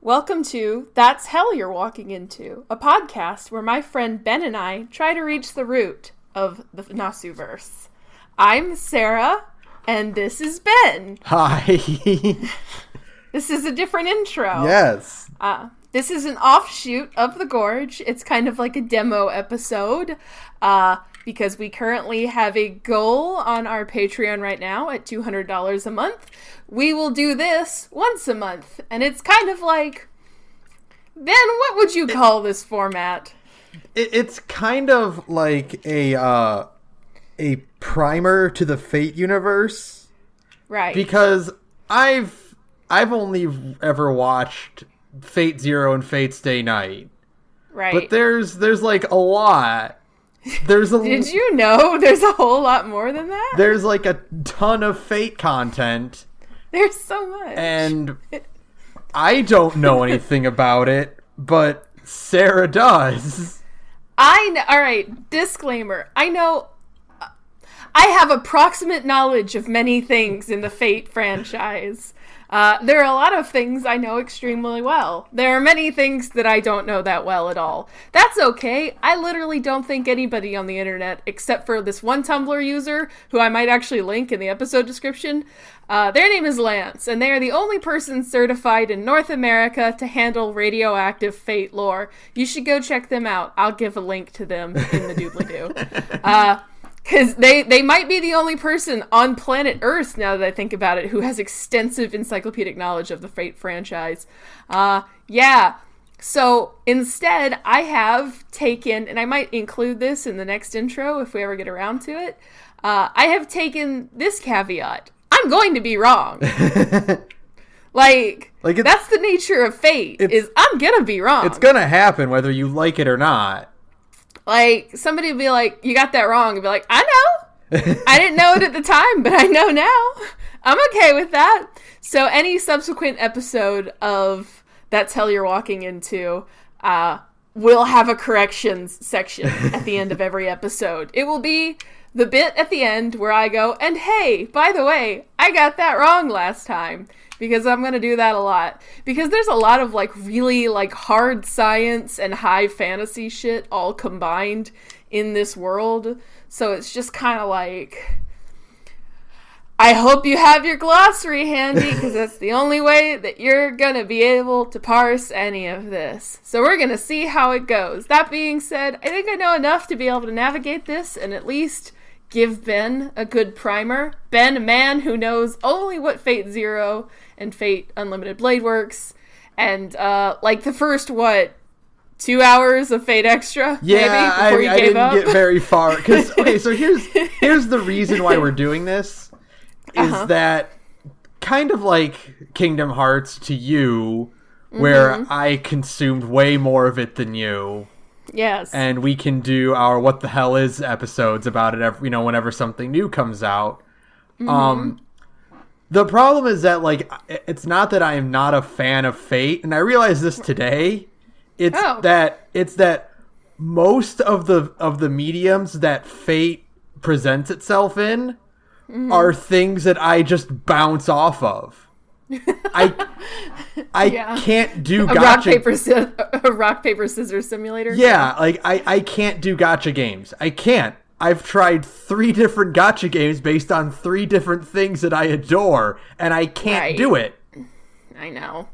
Welcome to That's Hell You're Walking Into, a podcast where my friend Ben and I try to reach the root of the Nasuverse. I'm Sara, and this is Ben. Hi. This is a different intro. Yes. This is an offshoot of The Gorge. It's kind of like a demo episode, because we currently have a goal on our Patreon right now at $200 a month. We will do this once a month, and it's kind of like, Ben, what would you call this format? It's kind of like a primer to the Fate universe. Right. Because I've only ever watched Fate Zero and Fate Stay Night. Right. But there's like a lot. Did you know there's a whole lot more than that? There's like a ton of Fate content. There's so much. And I don't know anything about it, but Sara does. Alright, disclaimer. I have approximate knowledge of many things in the Fate franchise. There are a lot of things I know extremely well. There are many things that I don't know that well at all. That's okay. I literally don't think anybody on the internet, except for this one Tumblr user, who I might actually link in the episode description, their name is Lance, and they are the only person certified in North America to handle radioactive Fate lore. You should go check them out. I'll give a link to them in the doobly-doo. Because they might be the only person on planet Earth, now that I think about it, who has extensive encyclopedic knowledge of the Fate franchise. Yeah. So instead, I have taken, and I might include this in the next intro if we ever get around to it, I have taken this caveat. I'm going to be wrong. Like that's the nature of Fate, is I'm gonna be wrong. It's gonna happen whether you like it or not. Like, somebody would be like, you got that wrong. And be like, I know. I didn't know it at the time, but I know now. I'm okay with that. So any subsequent episode of That's Hell You're Walking Into will have a corrections section at the end of every episode. It will be the bit at the end where I go, and hey, by the way, I got that wrong last time. Because I'm going to do that a lot. Because there's a lot of, like, really, like, hard science and high fantasy shit all combined in this world. So it's just kind of like, I hope you have your glossary handy, because that's the only way that you're going to be able to parse any of this. So we're going to see how it goes. That being said, I think I know enough to be able to navigate this and at least give Ben a good primer. Ben, a man who knows only what Fate Zero and Fate Unlimited Blade Works, and like the first 2 hours of Fate Extra, yeah, maybe, before you gave up. I didn't get very far because okay, so here's the reason why we're doing this is that kind of like Kingdom Hearts to you, where I consumed way more of it than you. Yes. And we can do our What the Hell Is episodes about it, whenever something new comes out. The problem is that, like, it's not that I am not a fan of Fate, and I realized this today. It's that most of the mediums that Fate presents itself in are things that I just bounce off of. I can't do gotcha. A rock, paper, scissors simulator? Yeah, like, I can't do gotcha games. I can't. I've tried 3 different gotcha games based on 3 different things that I adore, and I can't do it. I know.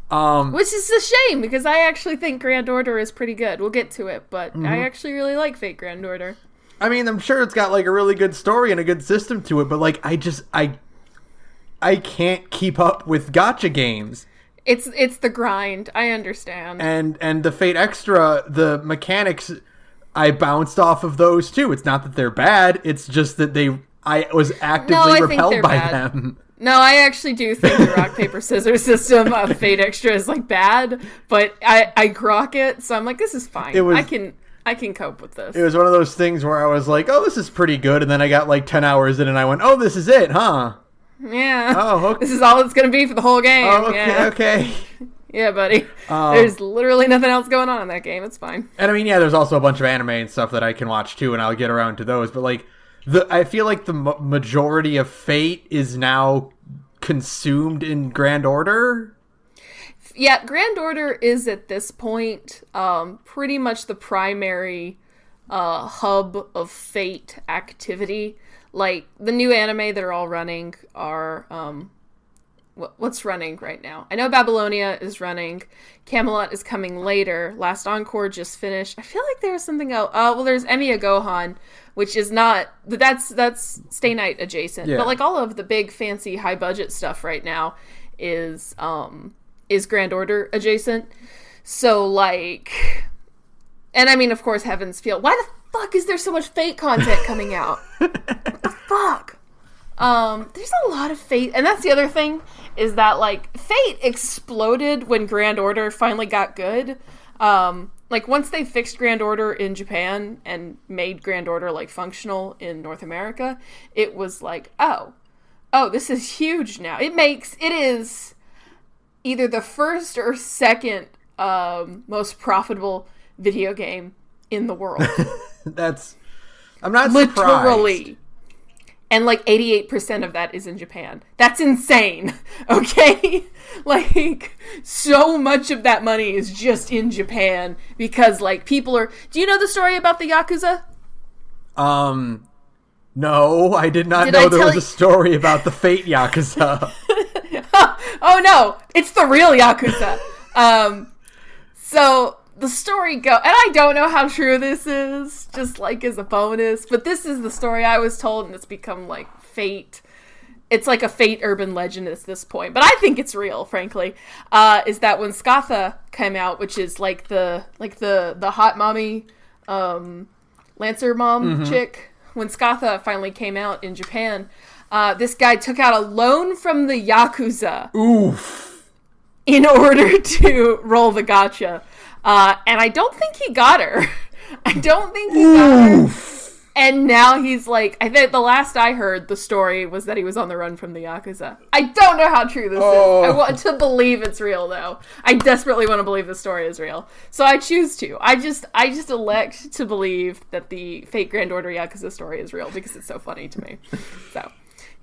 Which is a shame, because I actually think Grand Order is pretty good. We'll get to it, but I actually really like Fate Grand Order. I mean, I'm sure it's got, like, a really good story and a good system to it, but, like, I can't keep up with gotcha games. It's the grind. I understand. And the Fate Extra, the mechanics, I bounced off of those too. It's not that they're bad. It's just that I was actively repelled by them. No, I actually do think the rock, paper, scissors system of Fate Extra is, like, bad, but I grok it, so I'm like, this is fine. I can cope with this. It was one of those things where I was like, oh, this is pretty good, and then I got like 10 hours in and I went, oh, this is it, huh? Yeah. Oh, okay. This is all it's going to be for the whole game. Oh, okay, yeah. Okay. Yeah, buddy. There's literally nothing else going on in that game. It's fine. And I mean, yeah, there's also a bunch of anime and stuff that I can watch too, and I'll get around to those. But like, I feel like the majority of Fate is now consumed in Grand Order. Grand Order is at this point pretty much the primary hub of Fate activity. Like, the new anime that are all running are, what's running right now? I know Babylonia is running. Camelot is coming later. Last Encore just finished. I feel like there was something else. There's Emiya Gohan, which is not, that's Stay Night adjacent. Yeah. But, like, all of the big, fancy, high-budget stuff right now is Grand Order adjacent. So, like, and I mean, of course, Heaven's Feel. Why the fuck is there so much Fate content coming out? What the fuck? There's a lot of Fate, and that's the other thing, is that, like, Fate exploded when Grand Order finally got good. Like, once they fixed Grand Order in Japan and made Grand Order, like, functional in North America, it was like, oh, this is huge now. It is either the first or second most profitable video game in the world. I'm not literally surprised. And like 88% of that is in Japan. That's insane. Okay? Like, so much of that money is just in Japan because, like, people are... Do you know the story about the Yakuza? No, I did not know there was a story about the Fate Yakuza. Oh no, it's the real Yakuza. So the story and I don't know how true this is, just like as a bonus, but this is the story I was told, and it's become like Fate. It's like a Fate urban legend at this point, but I think it's real, frankly. Is that when Skatha came out, which is like the hot mommy, Lancer mom chick, when Skatha finally came out in Japan, this guy took out a loan from the Yakuza. Oof. In order to roll the gacha. And I don't think he got her. I don't think he got her. And now he's like, I think the last I heard, the story was that he was on the run from the Yakuza. I don't know how true this is. I want to believe it's real, though. I desperately want to believe the story is real. So I choose to. I just elect to believe that the Fate Grand Order Yakuza story is real because it's so funny to me. So,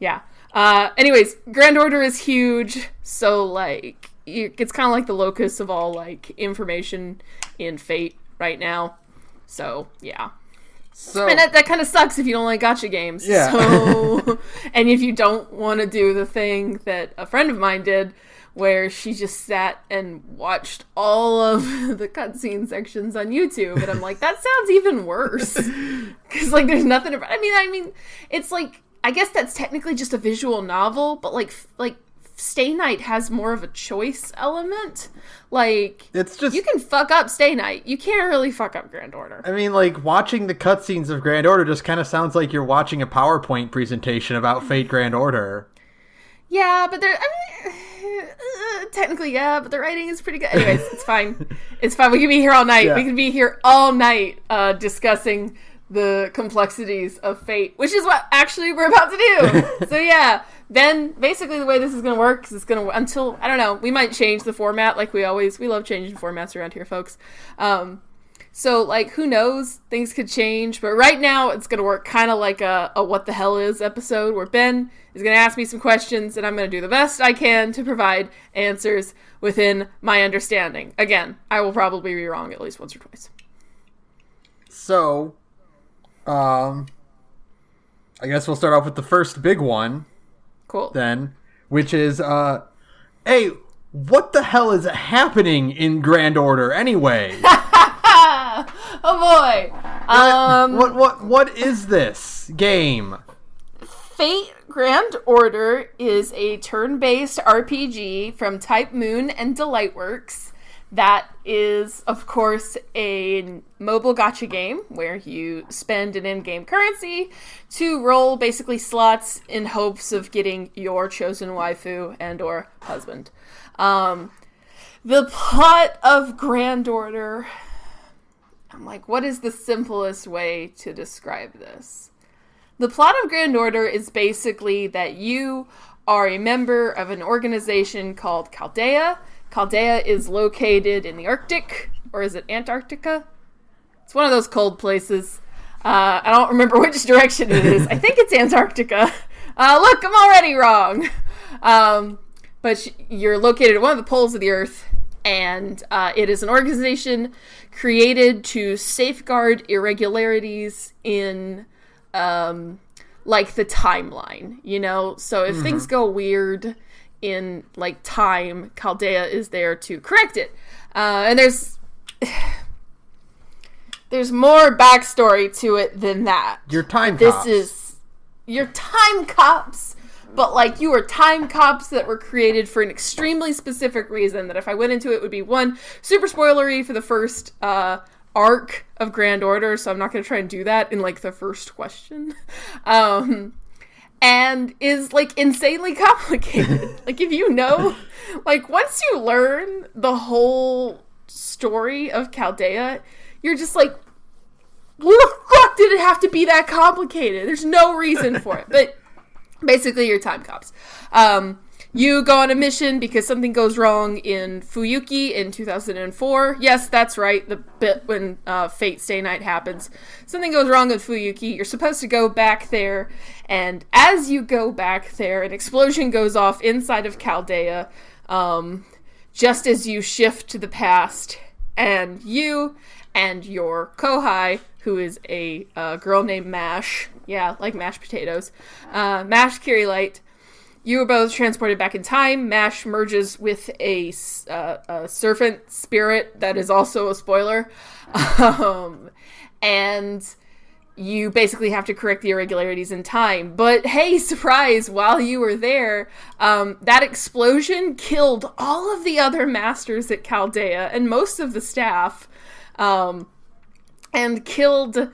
yeah. Anyways, Grand Order is huge. So, like, it's kind of like the locus of all, like, information in Fate right now. So, yeah. So, and that kind of sucks if you don't like gacha games. Yeah. So, and if you don't want to do the thing that a friend of mine did, where she just sat and watched all of the cutscene sections on YouTube, and I'm like, that sounds even worse. Because, like, there's nothing about... I mean, it's like, I guess that's technically just a visual novel, but, like Stay Night has more of a choice element. Like, it's just, you can fuck up Stay Night. You can't really fuck up Grand Order. I mean, like, watching the cutscenes of Grand Order just kind of sounds like you're watching a PowerPoint presentation about Fate Grand Order. Yeah, but technically, yeah, but the writing is pretty good. Anyways, it's fine. It's fine. We can be here all night. Yeah. We can be here all night discussing the complexities of Fate, which is what actually we're about to do. So yeah, then basically the way this is going to work is it's going to, until, I don't know, we might change the format like we love changing formats around here, folks. So, like, who knows? Things could change, but right now it's going to work kind of like a What the Hell Is episode, where Ben is going to ask me some questions and I'm going to do the best I can to provide answers within my understanding. Again, I will probably be wrong at least once or twice. So, I guess we'll start off with the first big one. Cool. Then, which is, hey, what the hell is happening in Grand Order anyway? Oh boy. What is this game? Fate Grand Order is a turn-based RPG from Type Moon and Delightworks that is, of course, a mobile gacha game where you spend an in-game currency to roll basically slots in hopes of getting your chosen waifu and or husband. The plot of Grand Order... I'm like, what is the simplest way to describe this? The plot of Grand Order is basically that you are a member of an organization called Chaldea. Chaldea is located in the Arctic, or is it Antarctica? It's one of those cold places. I don't remember which direction it is. I think it's Antarctica. Look, I'm already wrong. But you're located at one of the poles of the Earth, And it is an organization created to safeguard irregularities in, like, the timeline, you know? So if things go weird in, like, time, Chaldea is there to correct it. And there's more backstory to it than that. Your time cops. This is your time cops. But, like, you are time cops that were created for an extremely specific reason that if I went into it would be, one, super spoilery for the first arc of Grand Order, so I'm not going to try and do that in, like, the first question. And is, like, insanely complicated. Like, if you know, like, once you learn the whole story of Chaldea, you're just like, what the fuck did it have to be that complicated? There's no reason for it. But basically, you're time cops. You go on a mission because something goes wrong in Fuyuki in 2004. Yes, that's right. The bit when Fate Stay Night happens. Something goes wrong in Fuyuki. You're supposed to go back there. And as you go back there, an explosion goes off inside of Chaldea. Just as you shift to the past. And you and your Kohai, who is a girl named Mash. Yeah, like mashed potatoes. Mash Kirilight. You were both transported back in time. Mash merges with a serpent spirit that is also a spoiler. And you basically have to correct the irregularities in time. But hey, surprise, while you were there, that explosion killed all of the other masters at Chaldea and most of the staff. And killed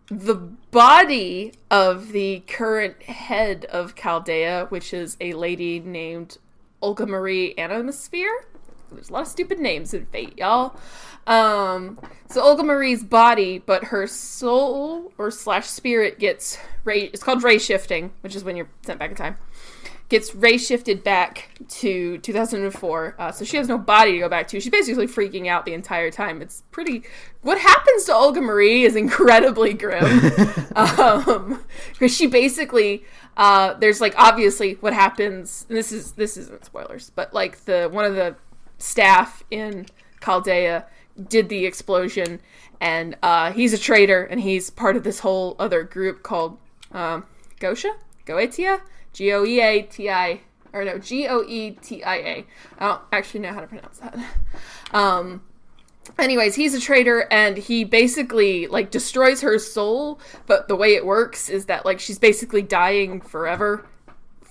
the body of the current head of Chaldea, which is a lady named Olga Marie Animasphere. There's a lot of stupid names in Fate, y'all. So Olga Marie's body, but her soul or / spirit gets it's called ray shifting, which is when you're sent back in time. Gets ray shifted back to 2004. So she has no body to go back to. She's basically freaking out the entire time. It's pretty... What happens to Olga Marie is incredibly grim. Because she basically... there's, like, obviously what happens... And this isn't spoilers. But, like, one of the staff in Chaldea did the explosion. And he's a traitor. And he's part of this whole other group called Goetia? Goetia. Or no, Goetia. I don't actually know how to pronounce that. Anyways, he's a traitor, and he basically, like, destroys her soul, but the way it works is that, like, she's basically dying forever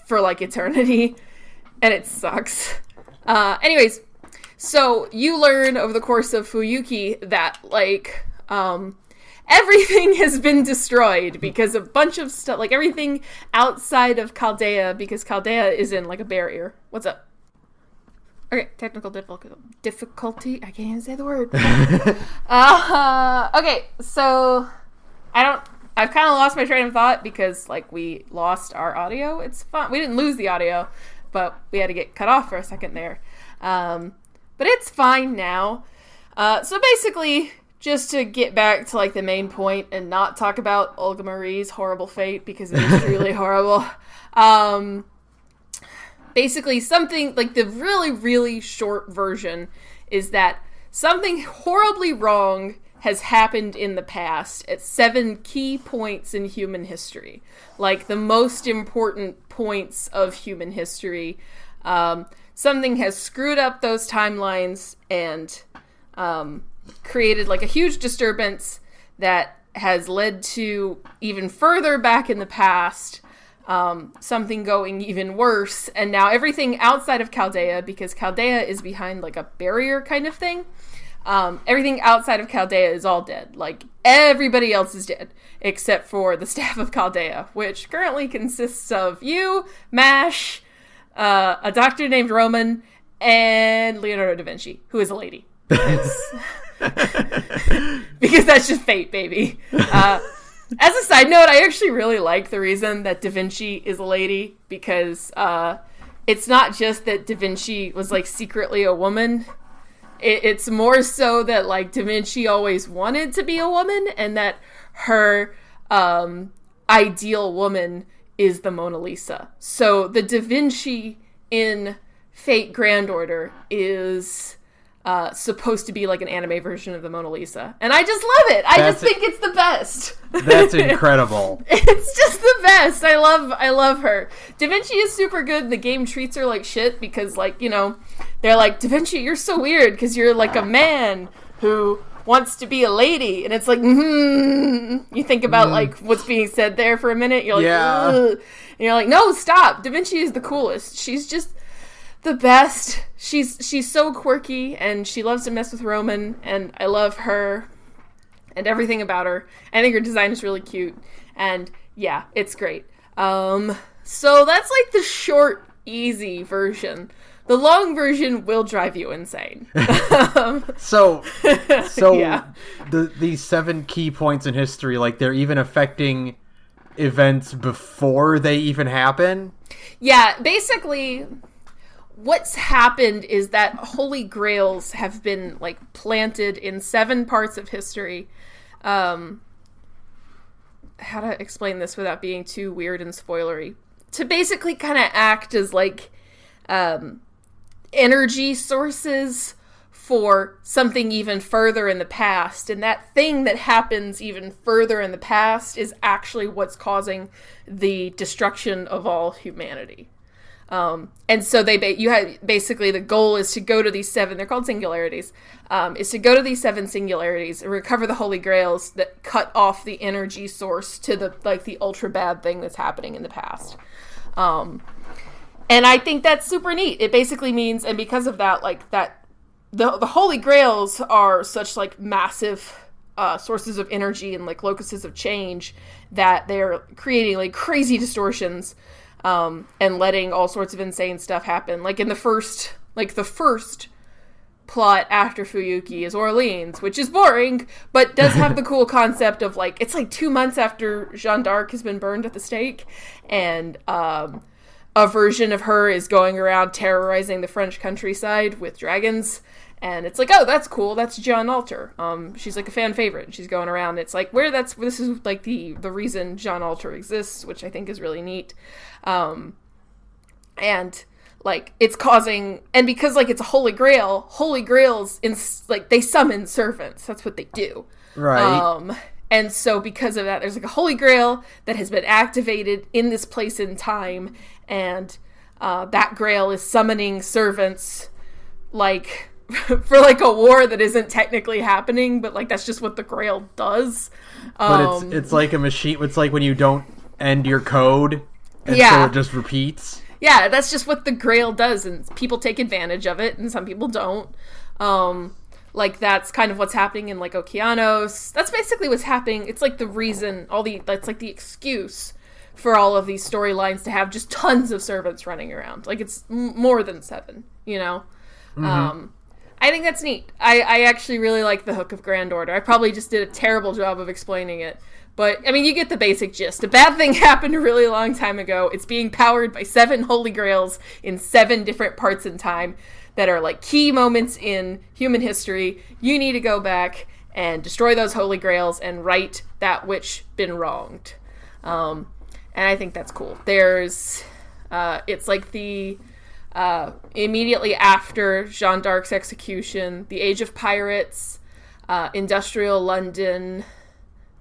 for, like, eternity, and it sucks. Anyways, so you learn over the course of Fuyuki that, like, everything has been destroyed because a bunch of stuff, like everything outside of Chaldea, because Chaldea is in, like, a barrier. What's up? Okay, technical difficulty. I can't even say the word. Okay, so I've kind of lost my train of thought because, like, we lost our audio. It's fun. We didn't lose the audio, but we had to get cut off for a second there. But it's fine now. So basically, just to get back to, like, the main point and not talk about Olga Marie's horrible fate because it is truly horrible. Basically, something, like, the really, really short version is that something horribly wrong has happened in the past at 7 key points in human history. Like, the most important points of human history. Something has screwed up those timelines and created, like, a huge disturbance that has led to even further back in the past something going even worse, and now everything outside of Chaldea, because Chaldea is behind, like, a barrier kind of thing, everything outside of Chaldea is all dead. Like, everybody else is dead, except for the staff of Chaldea, which currently consists of you, Mash, a doctor named Roman, and Leonardo da Vinci, who is a lady. Because that's just fate, baby. As a side note, I actually really like the reason that Da Vinci is a lady, because it's not just that Da Vinci was, like, secretly a woman. It's more so that, like, Da Vinci always wanted to be a woman, and that her ideal woman is the Mona Lisa. So the Da Vinci in Fate Grand Order is supposed to be like an anime version of the Mona Lisa. And I just love it. I just think it's the best. That's incredible. It's just the best. I love her. Da Vinci is super good. The game treats her like shit because, like, you know, they're like, Da Vinci, you're so weird because you're like a man who wants to be a lady. And it's like, you think about like what's being said there for a minute. You're like, ugh. And you're like, no, stop. Da Vinci is the coolest. She's just the best. She's so quirky, and she loves to mess with Roman, and I love her and everything about her. I think her design is really cute, and yeah, it's great. So that's like the short, easy version. The long version will drive you insane. So yeah. These 7 key points in history, like, they're even affecting events before they even happen? Yeah, basically what's happened is that holy grails have been like planted in 7 parts of history. How to explain this without being too weird and spoilery? To basically kind of act as like energy sources for something even further in the past. And that thing that happens even further in the past is actually what's causing the destruction of all humanity. And so basically the goal is to go to these 7, they're called singularities, is to go to these 7 singularities and recover the holy grails that cut off the energy source to the ultra bad thing that's happening in the past. And I think that's super neat. It basically means, and because of that, like that, the holy grails are such like massive sources of energy and like locuses of change that they're creating like crazy distortions and letting all sorts of insane stuff happen. Like in the first plot after Fuyuki is Orleans, which is boring, but does have the cool concept of like, it's like 2 months after Jeanne d'Arc has been burned at the stake, and a version of her is going around terrorizing the French countryside with dragons. And it's like, oh, that's cool. That's Jeanne Alter. She's like a fan favorite. She's going around. It's like this is like the reason Jeanne Alter exists, which I think is really neat. And like it's causing, and because like it's a holy grails like they summon servants. That's what they do. Right. And so because of that, there's like a holy grail that has been activated in this place in time, and that grail is summoning servants like for like a war that isn't technically happening, but like that's just what the grail does. But it's like a machine. It's like when you don't end your code, and so it just repeats. Yeah, that's just what the grail does, and people take advantage of it, and some people don't. Like that's kind of what's happening in like Okeanos. That's basically what's happening. It's like the reason that's like the excuse for all of these storylines to have just tons of servants running around. Like it's more than 7, you know? Mm-hmm. I think that's neat. I actually really like the hook of Grand Order. I probably just did a terrible job of explaining it. But, I mean, you get the basic gist. A bad thing happened a really long time ago. It's being powered by 7 holy grails in 7 different parts in time that are, like, key moments in human history. You need to go back and destroy those holy grails and right that which been wronged. And I think that's cool. There's, it's like the, immediately after Jeanne d'Arc's execution, the Age of Pirates, Industrial London,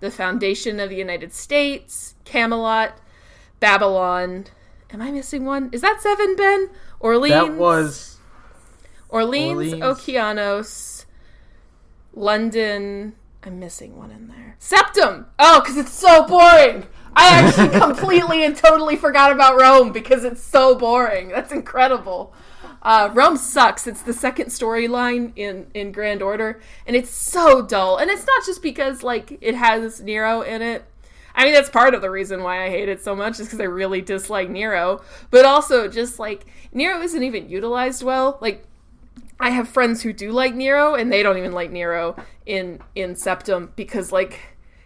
the foundation of the United States, Camelot, Babylon. Am I missing one? Is that 7, Ben? Orleans? That was... Orleans, Okeanos, London. I'm missing one in there. Septum! Oh, because it's so boring! I actually completely and totally forgot about Rome because it's so boring. That's incredible. Rome sucks. It's the second storyline in Grand Order, and it's so dull. And it's not just because, like, it has Nero in it. I mean, that's part of the reason why I hate it so much, is because I really dislike Nero. But also, just, like, Nero isn't even utilized well. Like, I have friends who do like Nero, and they don't even like Nero in Septum, because, like,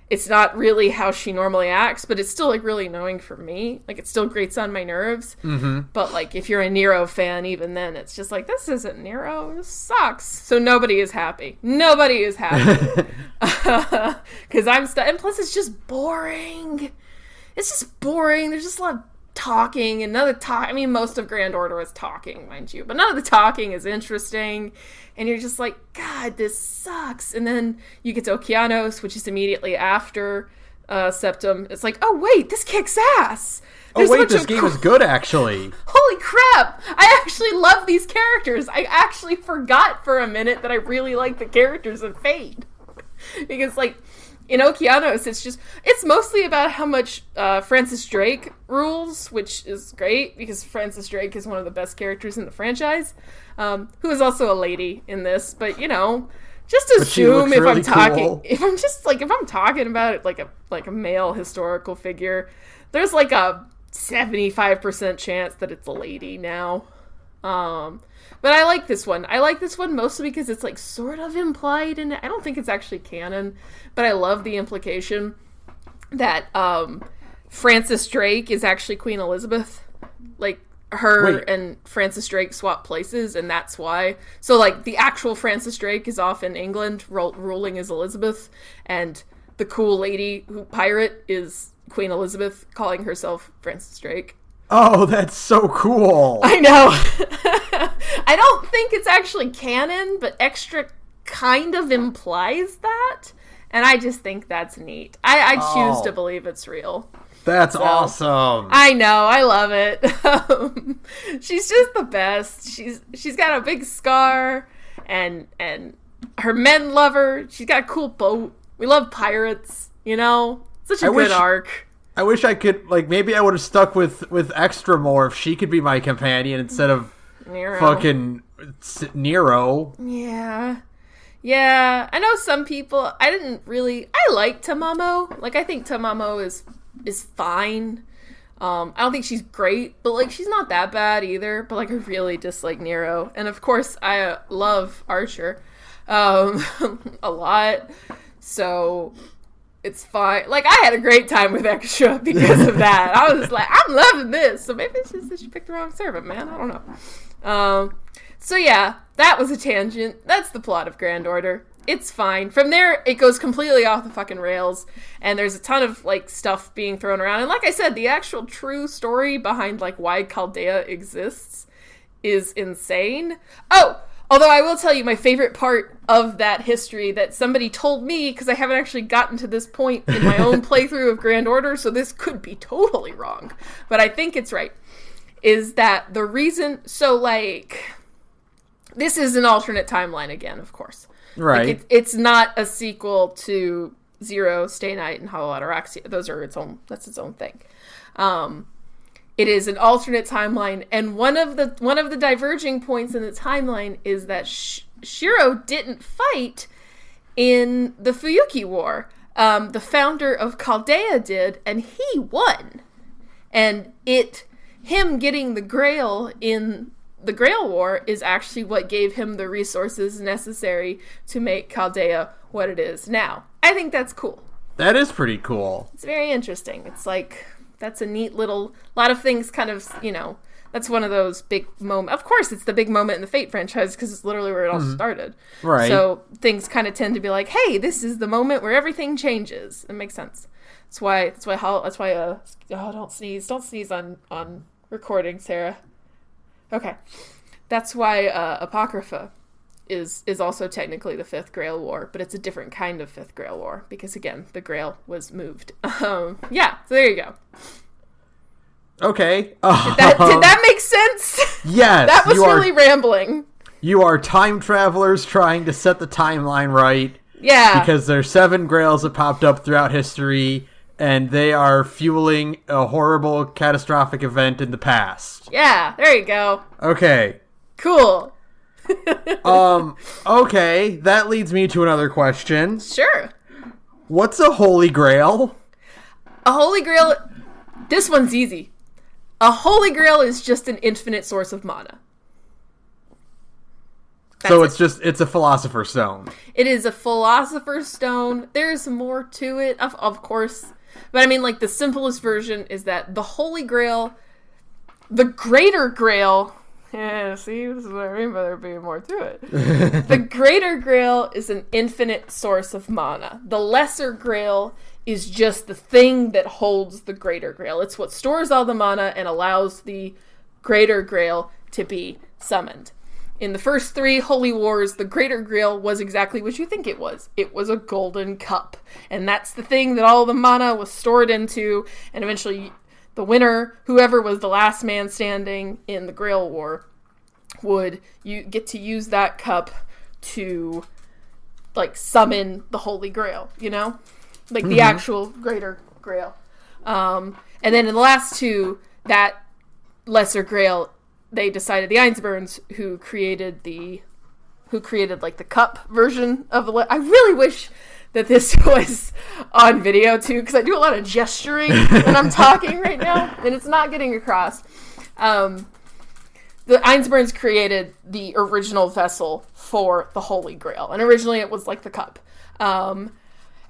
it's not really how she normally acts, but it's still, like, really annoying for me. Like, it still grates on my nerves. Mm-hmm. But, like, if you're a Nero fan, even then, it's just like, this isn't Nero. This sucks. So nobody is happy. Nobody is happy. Because I'm stuck. And plus, it's just boring. It's just boring. There's just a lot of talking, and none of the I mean, most of Grand Order is talking, mind you, but none of the talking is interesting, and you're just like, God, this sucks. And then you get to Okeanos, which is immediately after Septum. It's like, oh wait, this kicks ass. There's this game is good, actually. Holy crap! I actually love these characters. I actually forgot for a minute that I really like the characters of Fate. Because, like, in Okeanos, it's mostly about how much Francis Drake rules, which is great, because Francis Drake is one of the best characters in the franchise, who is also a lady in this, but, you know, just assume if I'm talking, cool. if I'm talking about it like a male historical figure, there's like a 75% chance that it's a lady now. But I like this one. I like this one mostly because it's like sort of implied in it. I don't think it's actually canon, but I love the implication that Francis Drake is actually Queen Elizabeth. Like, her and Francis Drake swap places, and that's why. So, like, the actual Francis Drake is off in England ruling as Elizabeth, and the cool lady pirate is Queen Elizabeth, calling herself Francis Drake. Oh, that's so cool. I know. I don't think it's actually canon, but Extra kind of implies that, and I just think that's neat. I choose to believe it's real. That's awesome. I know, I love it. She's just the best. She's got a big scar, and her men love her. She's got a cool boat. We love pirates, you know? Such a good arc. I wish I could, like, maybe I would have stuck with Extra more if she could be my companion instead of Nero. Fucking Nero. Yeah. Yeah. I know some people, I like Tamamo. Like, I think Tamamo is fine. I don't think she's great, but, like, she's not that bad either. But, like, I really dislike Nero. And, of course, I love Archer a lot. So it's fine. Like, I had a great time with Extra because of that. I was like, I'm loving this. So maybe it's just that she picked the wrong servant, man. I don't know. So yeah, that was a tangent. That's the plot of Grand Order. It's fine. From there, it goes completely off the fucking rails, and there's a ton of, like, stuff being thrown around. And like I said, the actual true story behind, like, why Chaldea exists is insane. Oh! Although I will tell you my favorite part of that history that somebody told me, because I haven't actually gotten to this point in my own playthrough of Grand Order, so this could be totally wrong, but I think it's right, is that the reason... So, like, this is an alternate timeline again, of course. Right. Like, it's not a sequel to Zero, Stay Night, and Hollow Ataraxia. That's its own thing. It is an alternate timeline, and one of the diverging points in the timeline is that Shiro didn't fight in the Fuyuki War. The founder of Chaldea did, and he won. And him getting the Grail in the Grail War is actually what gave him the resources necessary to make Chaldea what it is now. I think that's cool. That is pretty cool. It's very interesting. It's like... That's a neat little... A lot of things kind of, you know... That's one of those big moments. Of course, it's the big moment in the Fate franchise because it's literally where it all started. Right. So things kind of tend to be like, hey, this is the moment where everything changes. It makes sense. That's why, oh, don't sneeze. Don't sneeze on recording, Sarah. Okay. That's why Apocrypha is also technically the Fifth Grail War, but it's a different kind of Fifth Grail War because, again, the Grail was moved. Yeah, so there you go. Okay. Did that make sense? Yes. That was really rambling. You are time travelers trying to set the timeline right. Yeah. Because there's 7 grails that popped up throughout history, and they are fueling a horrible, catastrophic event in the past. Yeah, there you go. Okay. Cool. Okay, that leads me to another question. Sure. What's a holy grail? A holy grail, this one's easy. A holy grail is just an infinite source of mana. It's a philosopher's stone. It is a philosopher's stone. There's more to it, of course. But I mean, like, the simplest version is that the holy grail, the greater grail, Yeah, see, this is what I mean by there being more to it. The Greater Grail is an infinite source of mana. The Lesser Grail is just the thing that holds the Greater Grail. It's what stores all the mana and allows the Greater Grail to be summoned. In the first 3 Holy Wars, the Greater Grail was exactly what you think it was. It was a golden cup. And that's the thing that all the mana was stored into, and eventually the winner, whoever was the last man standing in the Grail War, would you get to use that cup to, like, summon the Holy Grail, you know? Like, the actual Greater Grail. And then in the last 2, that Lesser Grail, they decided, the Ainsburns, who created, like, the cup version of the... I really wish that this was on video too, because I do a lot of gesturing when I'm talking right now, and it's not getting across. The Ainsburns created the original vessel for the Holy Grail, and originally it was like the cup.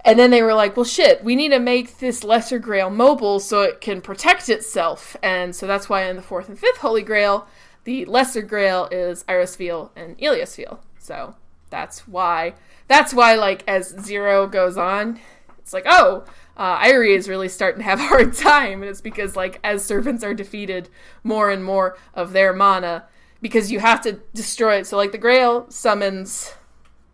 And then they were like, well, shit, we need to make this Lesser Grail mobile so it can protect itself. And so that's why in the 4th and 5th Holy Grail, the Lesser Grail is Irisfeel and Eliasfeel. So that's why, like, as Zero goes on, it's like, Irie is really starting to have a hard time. And it's because, like, as servants are defeated, more and more of their mana, because you have to destroy it. So, like, the Grail summons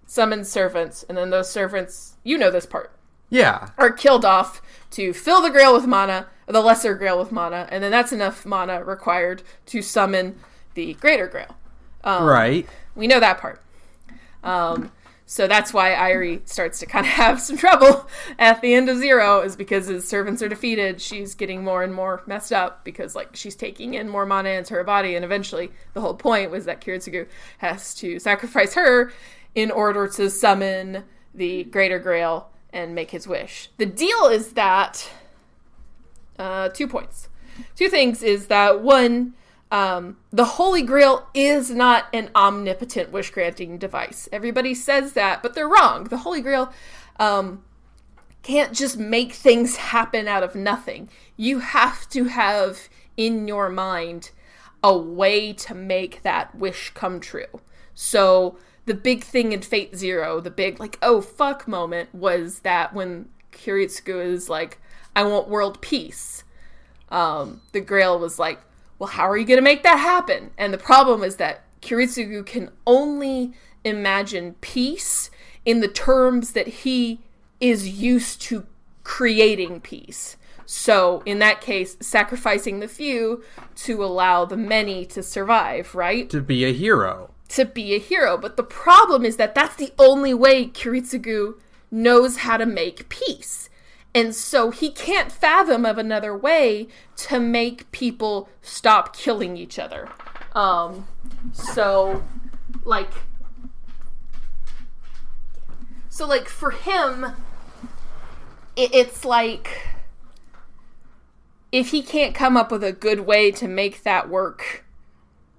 servants, and then those servants, you know this part. Yeah. Are killed off to fill the Grail with mana, or the Lesser Grail with mana, and then that's enough mana required to summon the Greater Grail. Right. We know that part. So that's why Irie starts to kind of have some trouble at the end of Zero, is because his servants are defeated. She's getting more and more messed up because, like, she's taking in more mana into her body, and eventually the whole point was that Kiritsugu has to sacrifice her in order to summon the Greater Grail and make his wish. The deal is that 2 points. 2 things is that, one, the Holy Grail is not an omnipotent wish-granting device. Everybody says that, but they're wrong. The Holy Grail can't just make things happen out of nothing. You have to have in your mind a way to make that wish come true. So the big thing in Fate Zero, the big, like, oh, fuck moment, was that when Kiritsugu is like, I want world peace, the Grail was like, well, how are you going to make that happen? And the problem is that Kiritsugu can only imagine peace in the terms that he is used to creating peace. So, in that case, sacrificing the few to allow the many to survive, right? To be a hero. To be a hero. But the problem is that that's the only way Kiritsugu knows how to make peace. And so he can't fathom of another way to make people stop killing each other. So for him, it's like, if he can't come up with a good way to make that work,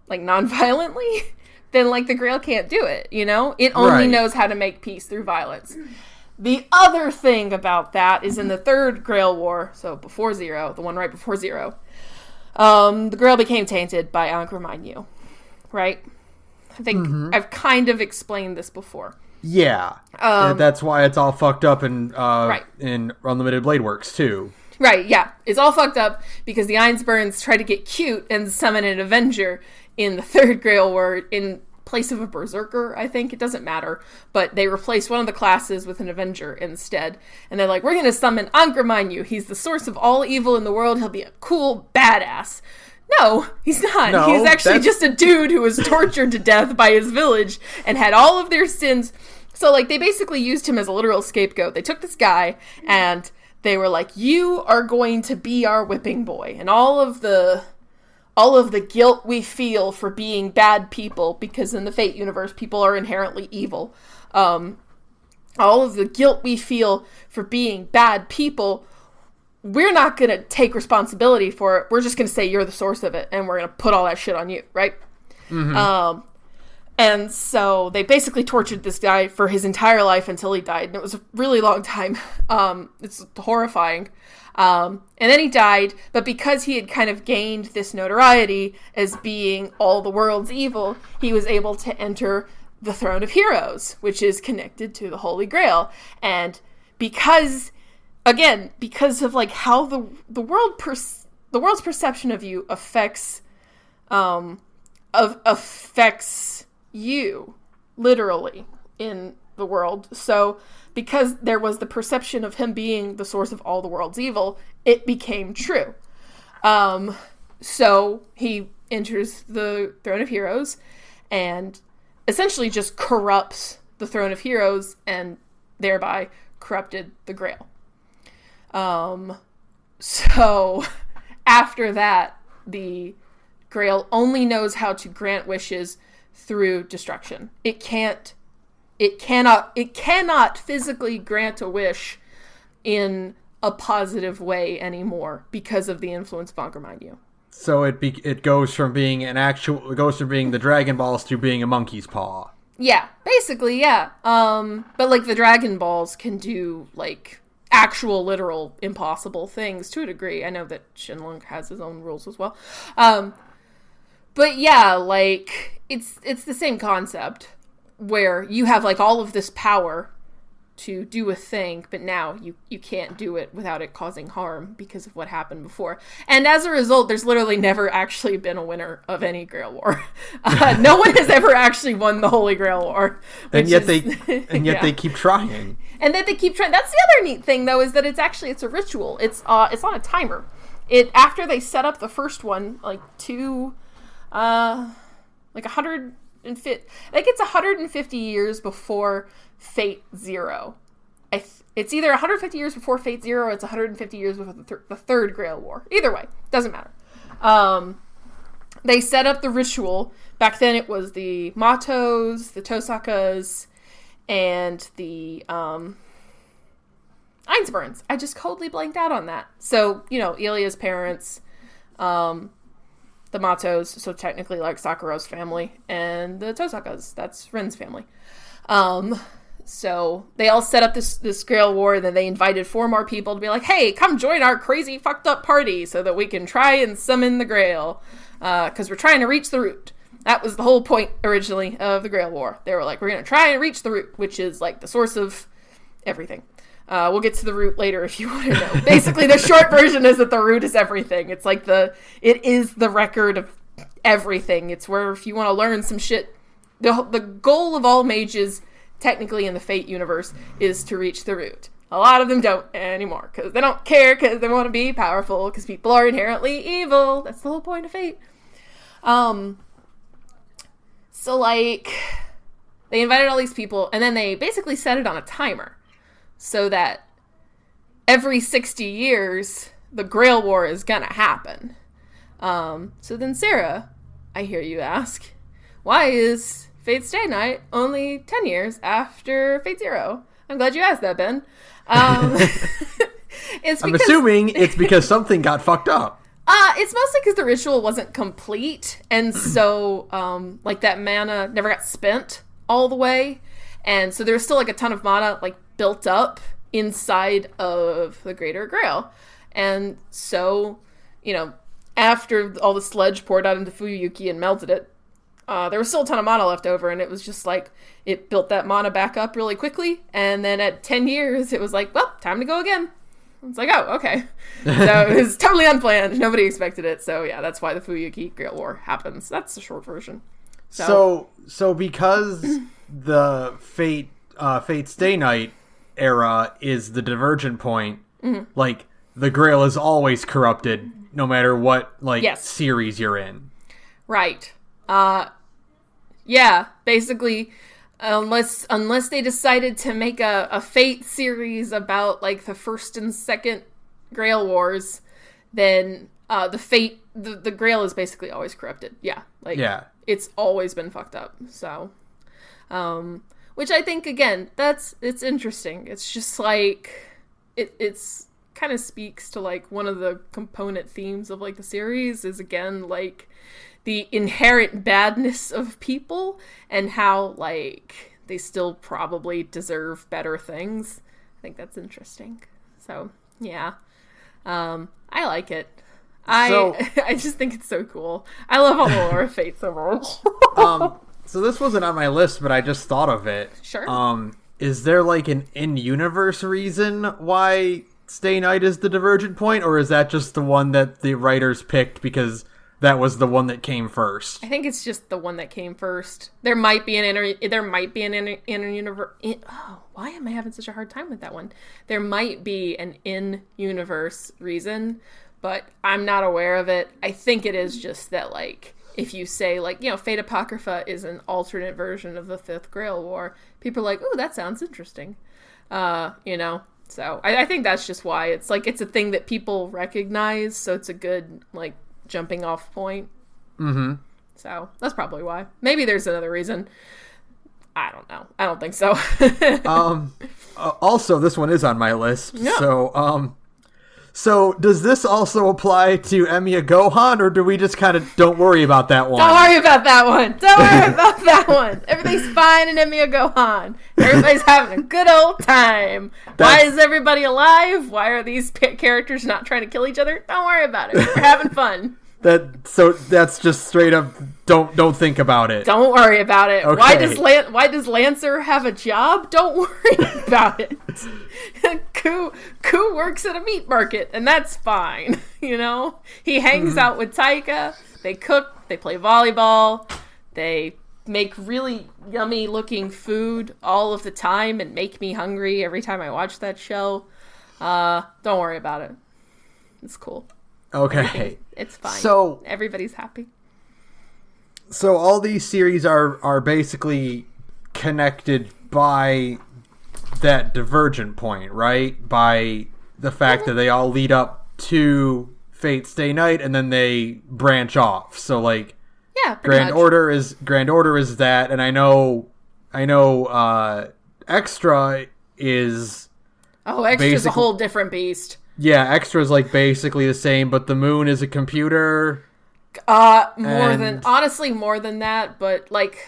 like, non-violently, then, like, the Grail can't do it, you know? It only knows how to make peace through violence. The other thing about that is in the 3rd Grail War, so before Zero, the one right before Zero, the Grail became tainted by Ankh Yu, right? I think I've kind of explained this before. Yeah. That's why it's all fucked up in Unlimited Blade Works, too. Right, yeah. It's all fucked up because the Ainsburns try to get cute and summon an Avenger in the 3rd Grail War in place of a Berserker, I think. It doesn't matter. But they replaced one of the classes with an Avenger instead. And they're like, we're going to summon Ankh Yu. He's the source of all evil in the world. He'll be a cool badass. No, he's not. No, he's actually just a dude who was tortured to death by his village and had all of their sins. So, like, they basically used him as a literal scapegoat. They took this guy and they were like, you are going to be our whipping boy. And all of the guilt we feel for being bad people, because in the Fate universe, people are inherently evil. All of the guilt we feel for being bad people, we're not going to take responsibility for it. We're just going to say you're the source of it, and we're going to put all that shit on you, right? Mm-hmm. And so they basically tortured this guy for his entire life until he died. And it was a really long time. It's horrifying. And then he died, but because he had kind of gained this notoriety as being all the world's evil, he was able to enter the Throne of Heroes, which is connected to the Holy Grail. And because of like how the world's perception of you affects you literally in the world. So because there was the perception of him being the source of all the world's evil, it became true. So he enters the Throne of Heroes and essentially just corrupts the Throne of Heroes and thereby corrupted the Grail. So after that, the Grail only knows how to grant wishes through destruction. It cannot physically grant a wish in a positive way anymore because of the influence of Angermanu. So it goes from being the Dragon Balls to being a monkey's paw. Yeah, basically, yeah. But like the Dragon Balls can do like actual literal impossible things to a degree. I know that Shenlong has his own rules as well. But yeah, like it's the same concept where you have like all of this power to do a thing, but now you can't do it without it causing harm because of what happened before. And as a result, there's literally never actually been a winner of any Grail War. No one has ever actually won the Holy Grail War. And yet they keep trying. And then they keep trying. That's the other neat thing, though, is that it's a ritual. It's on a timer. After they set up the first one, like 150. I think it's 150 years before Fate Zero. It's either 150 years before Fate Zero or it's 150 years before the third Grail War. Either way, doesn't matter. They set up the ritual. Back then it was the Matos, the Tosakas, and the Ainsburns. I just coldly blanked out on that. So, Ilya's parents, the Matos, so technically like Sakuro's family, and the Tosakas, that's Ren's family. So they all set up this Grail War, and then they invited 4 more people to be like, hey, come join our crazy fucked up party so that we can try and summon the Grail, because we're trying to reach the root. That was the whole point originally of the Grail War. They were like, we're going to try and reach the root, which is like the source of everything. We'll get to the root later if you want to know. Basically, the short version is that the root is everything. It's like it is the record of everything. It's where if you want to learn some shit, the goal of all mages, technically in the Fate universe, is to reach the root. A lot of them don't anymore because they don't care, because they want to be powerful, because people are inherently evil. That's the whole point of Fate. So like, they invited all these people, and then they basically set it on a timer so that every 60 years the Grail War is gonna happen. So then, Sara, I hear you ask, why is Fate's Day Night only 10 years after Fate Zero? I'm glad you asked that, Ben. I'm assuming it's because something got fucked up. It's mostly because the ritual wasn't complete, and so, like, that mana never got spent all the way, and so there's still, like, a ton of mana, like, built up inside of the Greater Grail. And so, after all the sludge poured out into Fuyuki and melted it, there was still a ton of mana left over, and it was just like, it built that mana back up really quickly, and then at 10 years, it was like, well, time to go again. It's like, oh, okay. So it was totally unplanned. Nobody expected it. So yeah, that's why the Fuyuki Grail War happens. That's the short version. So because the Fate's Day Night era is the divergent point, like, the Grail is always corrupted, no matter what, series you're in. Right. Yeah, basically, unless they decided to make a Fate series about, like, the first and second Grail Wars, then the Grail is basically always corrupted. Yeah. It's always been fucked up. So, which I think, again, it's interesting. It's just like, it's kind of speaks to, like, one of the component themes of, like, the series is, again, like, the inherent badness of people and how, like, they still probably deserve better things. I think that's interesting. So, yeah. I like it. I just think it's so cool. I love all the lore of Fate so much. So this wasn't on my list, but I just thought of it. Sure. Is there like an in-universe reason why Stay Night is the divergent point, or is that just the one that the writers picked because that was the one that came first? I think it's just the one that came first. There might be an inter-universe. Why am I having such a hard time with that one? There might be an in-universe reason, but I'm not aware of it. I think it is just that, like, if you say, like, you know, Fate Apocrypha is an alternate version of the Fifth Grail War, people are like, ooh, that sounds interesting. You know? So I think that's just why. It's like, it's a thing that people recognize, so it's a good, like, jumping off point. Mm-hmm. So that's probably why. Maybe there's another reason. I don't know. I don't think so. Also, this one is on my list. Yeah. So does this also apply to Emiya Gohan, or do we just kind of don't worry about that one? Don't worry about that one. Don't worry about that one. Everything's fine in Emiya Gohan. Everybody's having a good old time. Why is everybody alive? Why are these characters not trying to kill each other? Don't worry about it. We're having fun. So that's just straight up don't think about it. Don't worry about it. Okay. Why does Lancer have a job? Don't worry about it. Ku works at a meat market, and that's fine. You know, he hangs out with Taika. They cook. They play volleyball. They make really yummy looking food all of the time and make me hungry every time I watch that show. Don't worry about it. It's cool. Okay. It's fine. So everybody's happy. So all these series are basically connected by that divergent point, right? By the fact that they all lead up to Fate Stay Night and then they branch off. So like, yeah, Grand Order is that, and I know Extra is Extra's a whole different beast. Yeah, Extra is like basically the same, but the moon is a computer. More than that, but like,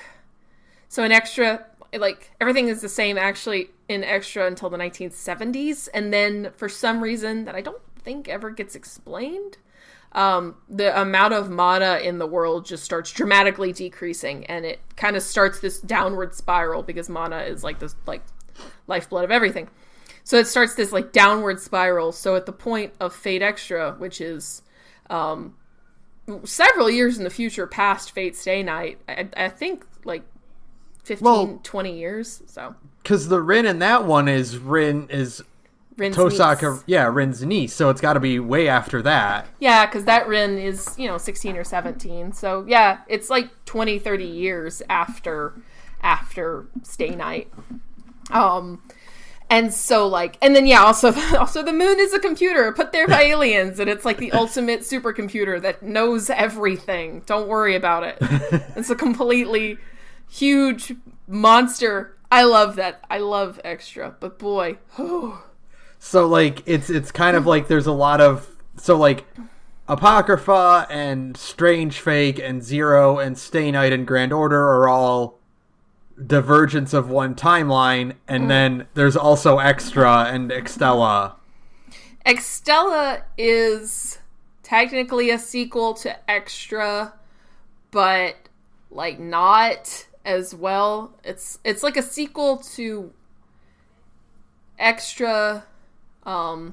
so in Extra, like, everything is the same actually in Extra until the 1970s, and then for some reason that I don't think ever gets explained, the amount of mana in the world just starts dramatically decreasing, and it kind of starts this downward spiral because mana is like this, like, lifeblood of everything. So it starts this, like, downward spiral. So at the point of Fate Extra, which is several years in the future past Fate Stay Night, I think, like, 20 years. So because the Rin in that one is Rin's Tosaka niece. Yeah, Rin's niece, so it's got to be way after that. Yeah, because that Rin is 16 or 17, so yeah, it's like 20-30 years after Stay Night. And so, like, and then, yeah, also the moon is a computer put there by aliens, and it's like the ultimate supercomputer that knows everything. Don't worry about it. It's a completely huge monster. I love that. I love Extra, but boy. So, like, it's kind of like there's a lot of, so, like, Apocrypha and Strange Fake and Zero and Stay Night and Grand Order are all divergence of one timeline, and then there's also Extra and Extella. Extella is technically a sequel to Extra, but, like, not as well. It's like a sequel to Extra. I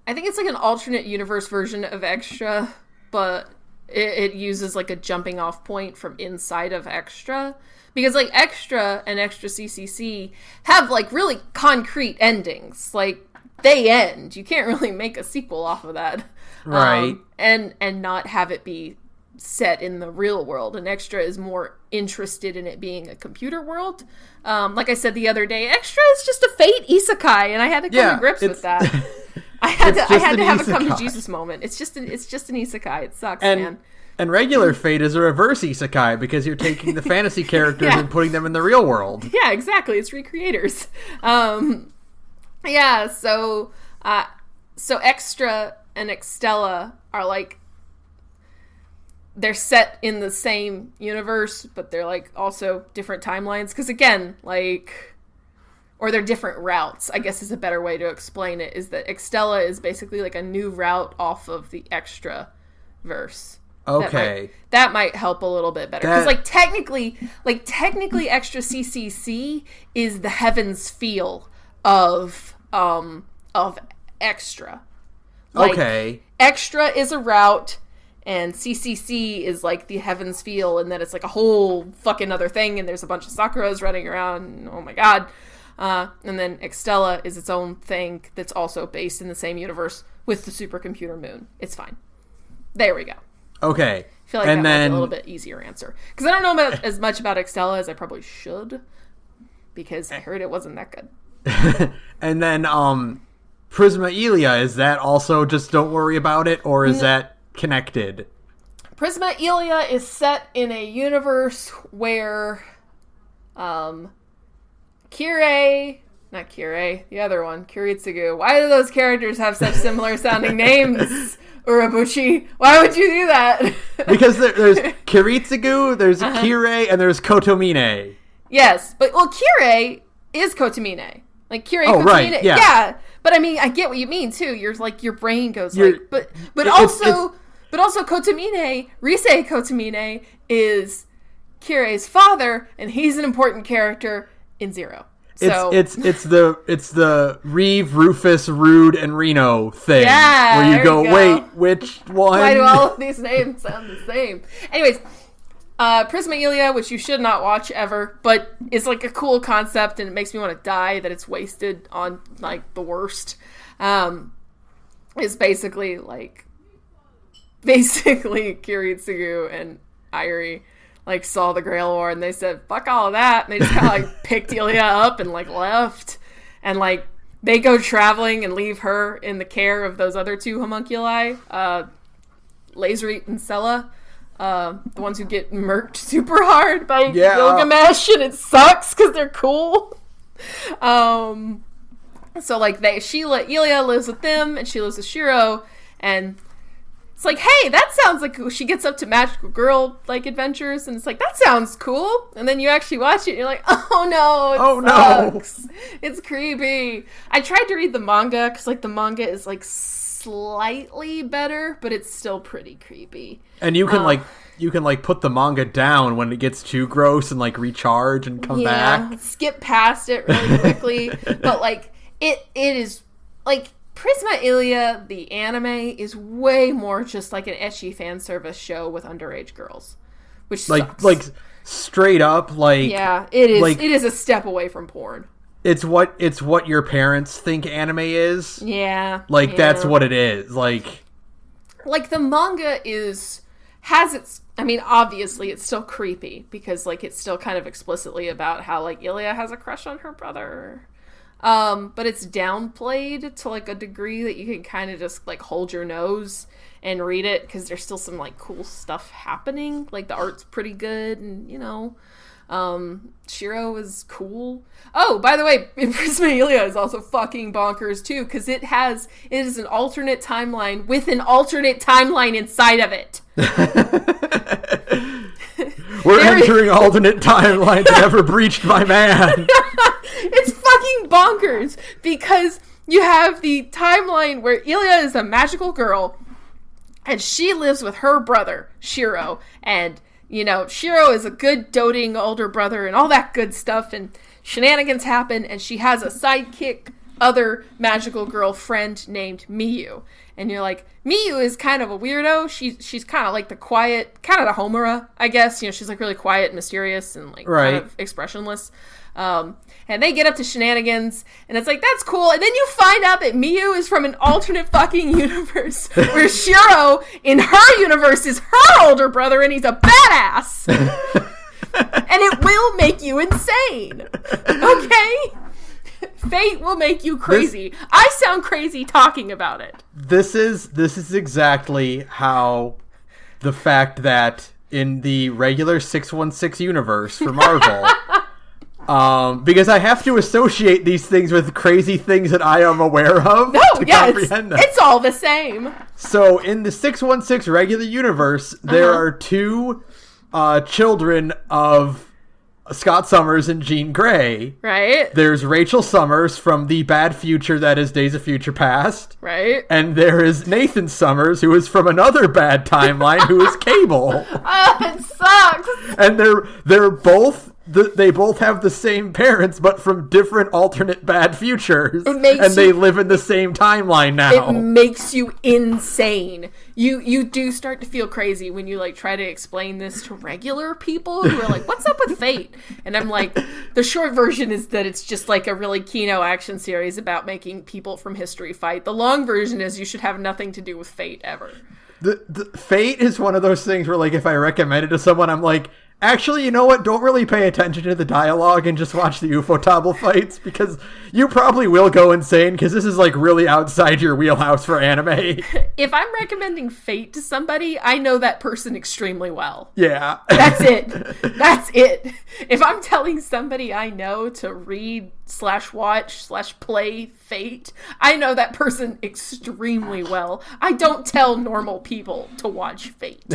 think it's like an alternate universe version of Extra, but it uses, like, a jumping off point from inside of Extra. Because, like, Extra and Extra CCC have, like, really concrete endings. Like, they end. You can't really make a sequel off of that. Right. And not have it be set in the real world. And Extra is more interested in it being a computer world. Like I said the other day, Extra is just a Fate isekai, and I had to come to grips with that. I had to have a come to Jesus moment. It's just an isekai. It sucks, man. And regular Fate is a reverse isekai because you're taking the fantasy characters and putting them in the real world. Yeah, exactly. It's recreators. Yeah, so Extra and Extella are, like, they're set in the same universe, but they're like also different timelines. Because again, like, or they're different routes, I guess is a better way to explain it, is that Extella is basically like a new route off of the Extra verse. Okay. That might help a little bit better. Because technically Extra CCC is the Heaven's Feel of Extra. Like, okay. Extra is a route, and CCC is like the Heaven's Feel, and then it's like a whole fucking other thing, and there's a bunch of Sakuras running around, and oh my god. And then Extella is its own thing that's also based in the same universe with the supercomputer moon. It's fine. There we go. Okay. I feel like that might be a little bit easier answer. Because I don't know as much about Extella as I probably should, because I heard it wasn't that good. And then Prisma Elia, is that also just don't worry about it, or is that connected? Prisma Elia is set in a universe where the other one, Kiritsugu. Why do those characters have such similar sounding names, Urabuchi? Why would you do that? Because there's Kiritsugu, there's Kirei, and there's Kotomine. Yes, but Kirei is Kotomine. Like Kirei Kotomine. Right, yeah. But I mean, I get what you mean too. You're like, your brain goes but also Kotomine, Risei Kotomine is Kirei's father, and he's an important character in Zero. So it's the Reeve, Rufus, Rude, and Reno thing. Yeah, where you go, wait, which one? Why do all of these names sound the same? Anyways, Prisma Elia, which you should not watch ever, but it's like a cool concept, and it makes me want to die that it's wasted on like the worst. Is basically Kiritsugu and Airi like saw the Grail War, and they said fuck all of that, and they just kind of like picked Elia up and like left, and like they go traveling and leave her in the care of those other two homunculi, Lazerit and Sella, the ones who get murked super hard by Gilgamesh, and it sucks because they're cool. So like Elia lives with them, and she lives with Shiro, and it's like, hey, that sounds like she gets up to magical girl like adventures, and it's like, that sounds cool. And then you actually watch it, and you're like, oh no, sucks. It's creepy. I tried to read the manga because like the manga is like slightly better, but it's still pretty creepy. And you can put the manga down when it gets too gross and like recharge and come back. Skip past it really quickly. But like it is like Prisma Elia, the anime, is way more just like an ecchi fan service show with underage girls, which sucks. Like straight up, like it is. Like, it is a step away from porn. It's what your parents think anime is. Yeah, like that's what it is. Like the manga has its. I mean, obviously, it's still creepy because like it's still kind of explicitly about how like Elia has a crush on her brother. But it's downplayed to like a degree that you can kind of just like hold your nose and read it, because there's still some like cool stuff happening. Like the art's pretty good, and Shiro is cool. Oh, by the way, Prisma Elia is also fucking bonkers too, because it is an alternate timeline with an alternate timeline inside of it. We're entering alternate timelines never breached by man. It's fucking bonkers, because you have the timeline where Elia is a magical girl, and she lives with her brother, Shiro, and, Shiro is a good doting older brother and all that good stuff, and shenanigans happen, and she has a sidekick, other magical girl friend named Miyu. And you're like, Miyu is kind of a weirdo. She's kind of like the quiet, kind of the Homura, I guess. She's like really quiet and mysterious and like kind of expressionless. And they get up to shenanigans, and it's like, that's cool. And then you find out that Miyu is from an alternate fucking universe where Shiro in her universe is her older brother, and he's a badass. And it will make you insane. Okay? Fate will make you crazy. I sound crazy talking about it. This is exactly how the fact that in the regular 616 universe for Marvel, because I have to associate these things with crazy things that I am aware of comprehend them. It's all the same. So in the 616 regular universe, there are two children of Scott Summers and Jean Grey. Right. There's Rachel Summers from the bad future that is Days of Future Past. Right. And there is Nathan Summers, who is from another bad timeline, who is Cable. Oh, it sucks. And they both have the same parents, but from different alternate bad futures. They live in the same timeline now. It makes you insane. You do start to feel crazy when you like try to explain this to regular people who are like, what's up with fate? And I'm like, the short version is that it's just like a really Kino action series about making people from history fight. The long version is you should have nothing to do with fate ever. The Fate is one of those things where, like, if I recommend it to someone, I'm like, actually, you know what? Don't really pay attention to the dialogue and just watch the Ufotable fights, because you probably will go insane, because this is, like, really outside your wheelhouse for anime. If I'm recommending Fate to somebody, I know that person extremely well. Yeah. That's it. That's it. If I'm telling somebody I know to read/watch/play Fate, I know that person extremely well. I don't tell normal people to watch Fate.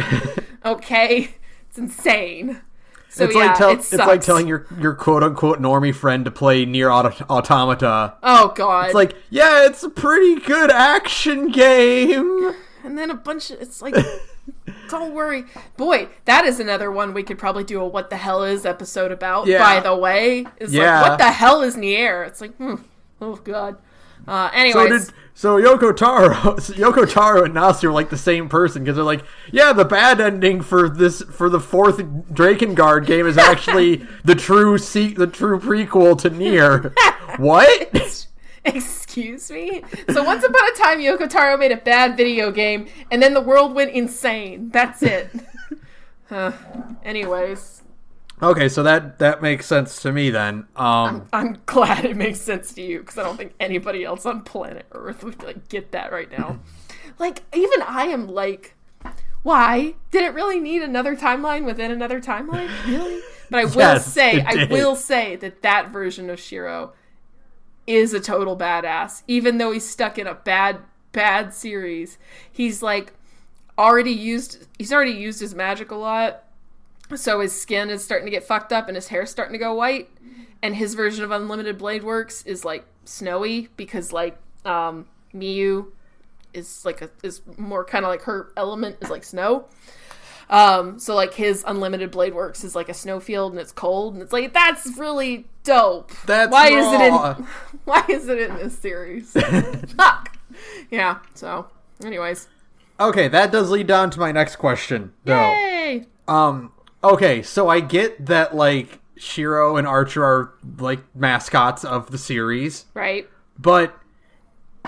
Okay? It's insane. So it's it's like telling your quote unquote normie friend to play Nier Automata. Oh god. It's like, yeah, it's a pretty good action game. And then it's like, don't worry. Boy, that is another one we could probably do a what the hell is episode about, by the way. It's like, what the hell is Nier? It's like, oh god. Anyways. So Yoko Taro and Nasu are like the same person, because they're like, yeah, the bad ending for the fourth Drakengard game is actually the true prequel to Nier. What? Excuse me? So once upon a time, Yoko Taro made a bad video game, and then the world went insane. That's it. Anyways. Okay, so that makes sense to me then. I'm glad it makes sense to you, because I don't think anybody else on planet Earth would like get that right now. Like, even I am like, why? Did it really need another timeline within another timeline? Really? But I will say that version of Shiro is a total badass. Even though he's stuck in a bad series, he's like already used his magic a lot. So his skin is starting to get fucked up and his hair's starting to go white. And his version of Unlimited Blade Works is like snowy, because like Miyu is more kind of like her element is like snow. So like his Unlimited Blade Works is like a snowfield and it's cold, and it's like, that's really dope. Why is it in this series? Fuck. Yeah. So anyways. Okay, that does lead down to my next question though. Yay! Okay, so I get that, like, Shiro and Archer are, like, mascots of the series. Right. But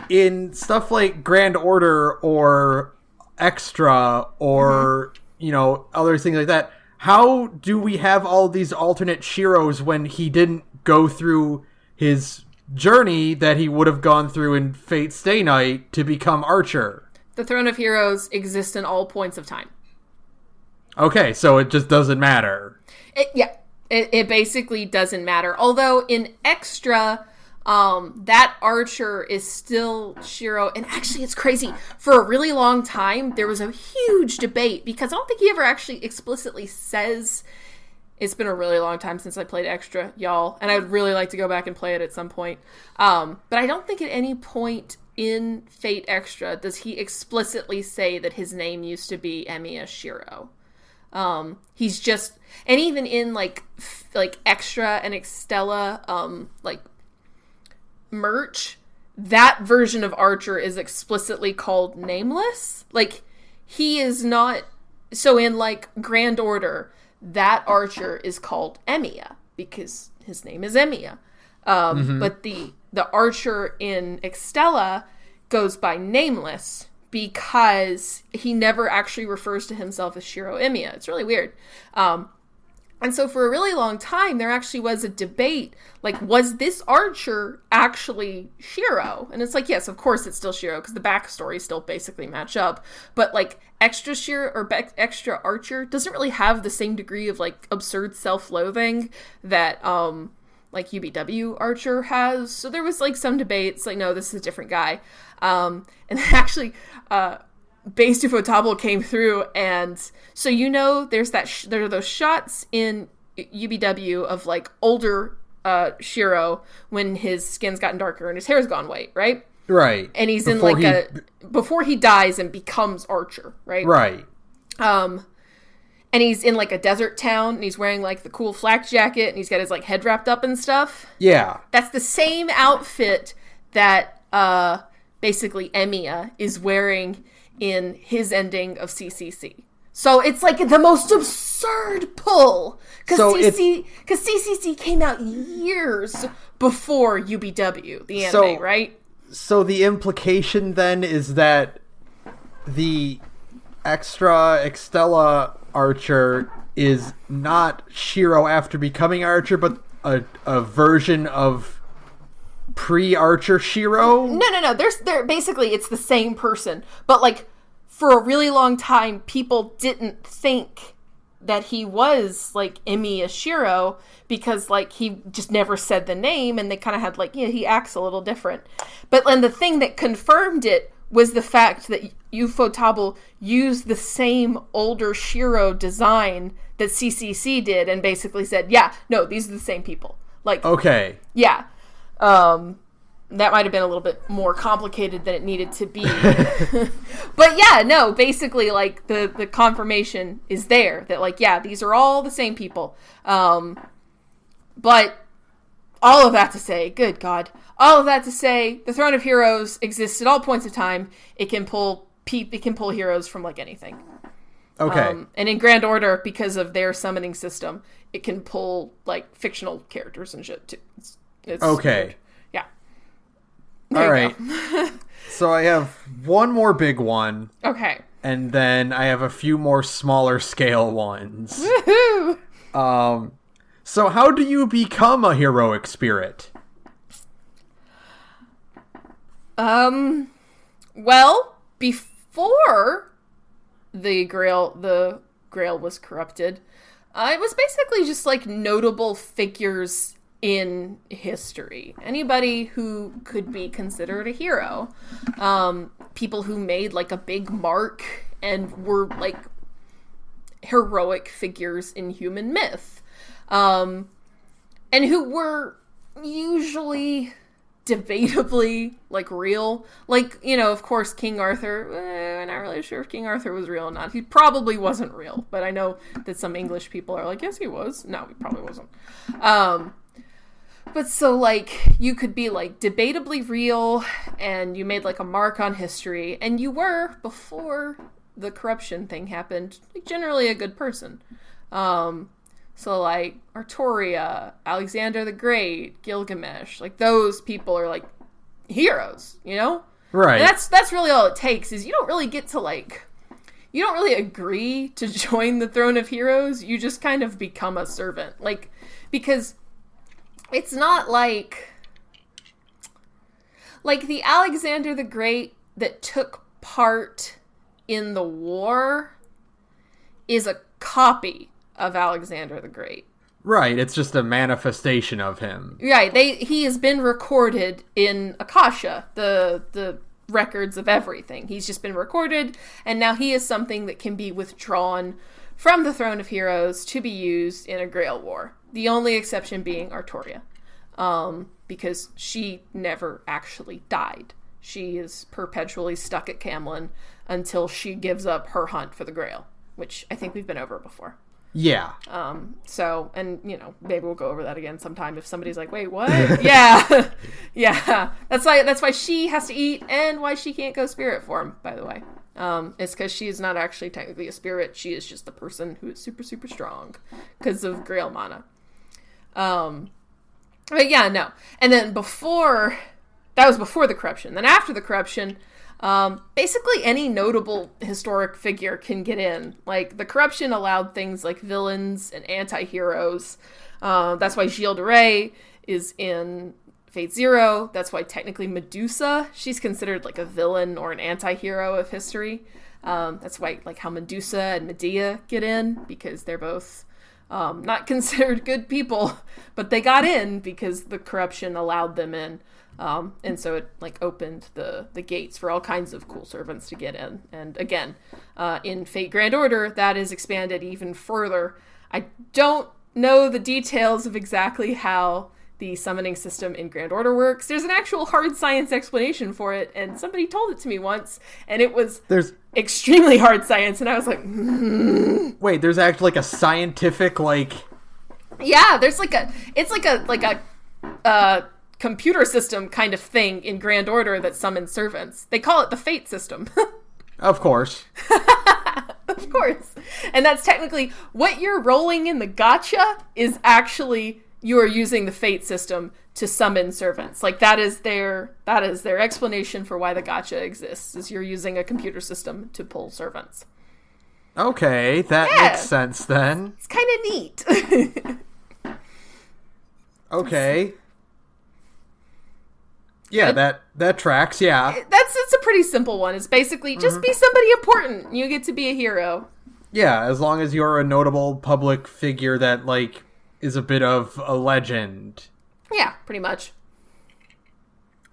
in stuff like Grand Order or Extra or, you know, other things like that, how do we have all these alternate Shiros when he didn't go through his journey that he would have gone through in Fate Stay Night to become Archer? The Throne of Heroes exists in all points of time. Okay, so it just doesn't matter. It basically doesn't matter. Although in Extra, that Archer is still Shiro. And actually, it's crazy. For a really long time, there was a huge debate, because I don't think he ever actually explicitly says, it's been a really long time since I played Extra, y'all. And I would really like to go back and play it at some point. But I don't think at any point in Fate Extra does he explicitly say that his name used to be Emiya Shiro. He's just, and even in like Extra and Extella, like merch, that version of Archer is explicitly called Nameless. Like, he is not, so in like Grand Order, that Archer is called Emiya because his name is Emiya. But the Archer in Extella goes by Nameless, because he never actually refers to himself as Shiro Emiya. It's really weird. And so for a really long time, there actually was a debate, like, was this Archer actually Shiro? And it's like, yes, of course it's still Shiro, because the backstories still basically match up. But, like, Extra Shiro or Extra Archer doesn't really have the same degree of, like, absurd self-loathing that, like, UBW Archer has. So there was, like, some debates, like, no, this is a different guy. And actually, Base Ufotable came through, and so there's there are those shots in UBW of like older Shiro when his skin's gotten darker and his hair's gone white, right? Right. And he's before he dies and becomes Archer, right? Right. And he's in like a desert town, and he's wearing like the cool flak jacket, and he's got his like head wrapped up and stuff. Yeah. That's the same outfit that basically Emiya is wearing in his ending of CCC. So it's like the most absurd pull. Because CCC came out years before UBW, the anime, right? So the implication then is that the Extella Archer is not Shiro after becoming Archer, but a version of pre-Archer Shiro? No. They're basically, it's the same person. But like, for a really long time, people didn't think that he was like Emiya Shiro because like he just never said the name, and they kind of had like, he acts a little different. But then the thing that confirmed it was the fact that Ufotable used the same older Shiro design that CCC did, and basically said, these are the same people. Like, okay. Yeah. That might have been a little bit more complicated than it needed to be. But basically, like, the confirmation is there that, like, these are all the same people. But all of that to say, good God, the Throne of Heroes exists at all points of time. It can pull heroes from, like, anything. Okay. And in Grand Order, because of their summoning system, it can pull, like, fictional characters and shit, too. It's okay. Weird. Yeah. All right. So I have one more big one. Okay. And then I have a few more smaller scale ones. Woohoo! So how do you become a heroic spirit? Well, before the Grail was corrupted, it was basically just like notable figures in history. Anybody who could be considered a hero. People who made like a big mark and were like heroic figures in human myth. And who were usually debatably like real. Like, of course, King Arthur, I'm not really sure if King Arthur was real or not. He probably wasn't real, but I know that some English people are like, yes, he was. No, he probably wasn't. But so, like, you could be, like, debatably real, and you made, like, a mark on history, and you were, before the corruption thing happened, like, generally a good person. So, like, Artoria, Alexander the Great, Gilgamesh, like, those people are, like, heroes, Right. And that's really all it takes, is you don't really get to, like, you don't really agree to join the Throne of Heroes, you just kind of become a servant. Like, because it's not like the Alexander the Great that took part in the war is a copy of Alexander the Great. Right, it's just a manifestation of him. Right, he has been recorded in Akasha, the records of everything. He's just been recorded, and now he is something that can be withdrawn from the Throne of Heroes to be used in a Grail War. The only exception being Artoria, because she never actually died. She is perpetually stuck at Camlin until she gives up her hunt for the Grail, which I think we've been over before. Yeah. So, and, maybe we'll go over that again sometime if somebody's like, wait, what? Yeah. Yeah. That's why she has to eat, and why she can't go spirit form, by the way. It's because she is not actually technically a spirit. She is just the person who is super, super strong because of Grail mana. But yeah, no. And then that was before the corruption. Then after the corruption, basically any notable historic figure can get in. Like, the corruption allowed things like villains and anti-heroes. That's why Gilles de Rais is in Fate Zero. That's why technically Medusa, she's considered like a villain or an anti-hero of history. That's why, like, how Medusa and Medea get in, because they're both not considered good people, but they got in because the corruption allowed them in. And so it like opened the gates for all kinds of cool servants to get in. And again, in Fate Grand Order, that is expanded even further. I don't know the details of exactly how the summoning system in Grand Order works. There's an actual hard science explanation for it, and somebody told it to me once, and it was extremely hard science, and I was like, Wait, there's actually like a scientific Yeah, there's it's like a computer system kind of thing in Grand Order that summons servants. They call it the Fate system. Of course. Of course. And that's technically what you're rolling in the gacha is actually you are using the Fate system to summon servants. Like that is their explanation for why the gacha exists, is you're using a computer system to pull servants. Okay, that makes sense then. It's kind of neat. Okay. Yeah, that tracks, yeah. It's a pretty simple one. It's basically just be somebody important. You get to be a hero. Yeah, as long as you're a notable public figure that is a bit of a legend. Yeah, pretty much.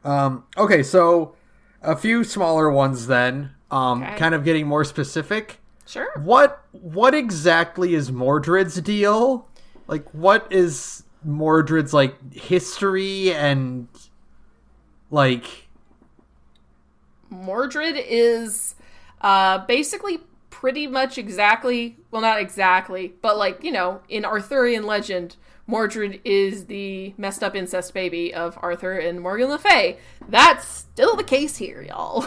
Okay, so a few smaller ones then. Kind of getting more specific. Sure. What exactly is Mordred's deal? Like, what is Mordred's history and Mordred is basically pretty much exactly, well, not exactly, but in Arthurian legend, Mordred is the messed up incest baby of Arthur and Morgan Le Fay. That's still the case here, y'all.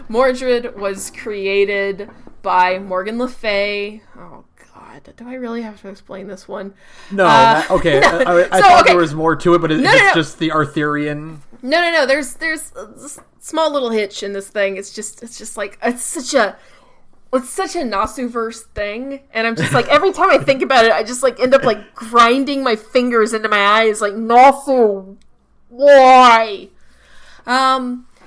Mordred was created by Morgan Le Fay. Oh God, do I really have to explain this one? No, okay. No. I thought there was more to it, but it's just the Arthurian. No. There's a small little hitch in this thing. It's such a Nasu-verse thing, and I'm just every time I think about it, I just end up grinding my fingers into my eyes, Nasu, why?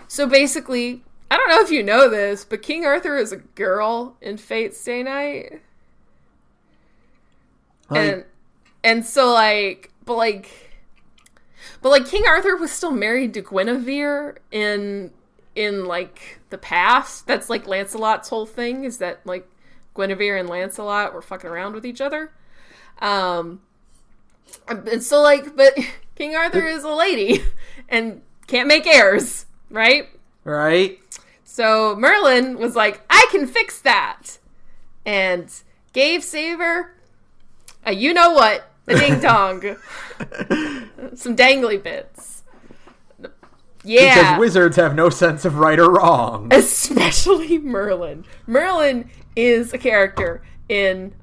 So basically, I don't know if you know this, but King Arthur is a girl in Fate Stay Night. And so but King Arthur was still married to Guinevere in the past. That's Lancelot's whole thing, is that Guinevere and Lancelot were fucking around with each other. And so but King Arthur is a lady and can't make heirs, right? Right. So Merlin was I can fix that, and gave Saber a you-know-what, a ding-dong. Some dangly bits. Yeah. Because wizards have no sense of right or wrong. Especially Merlin. Merlin is a character in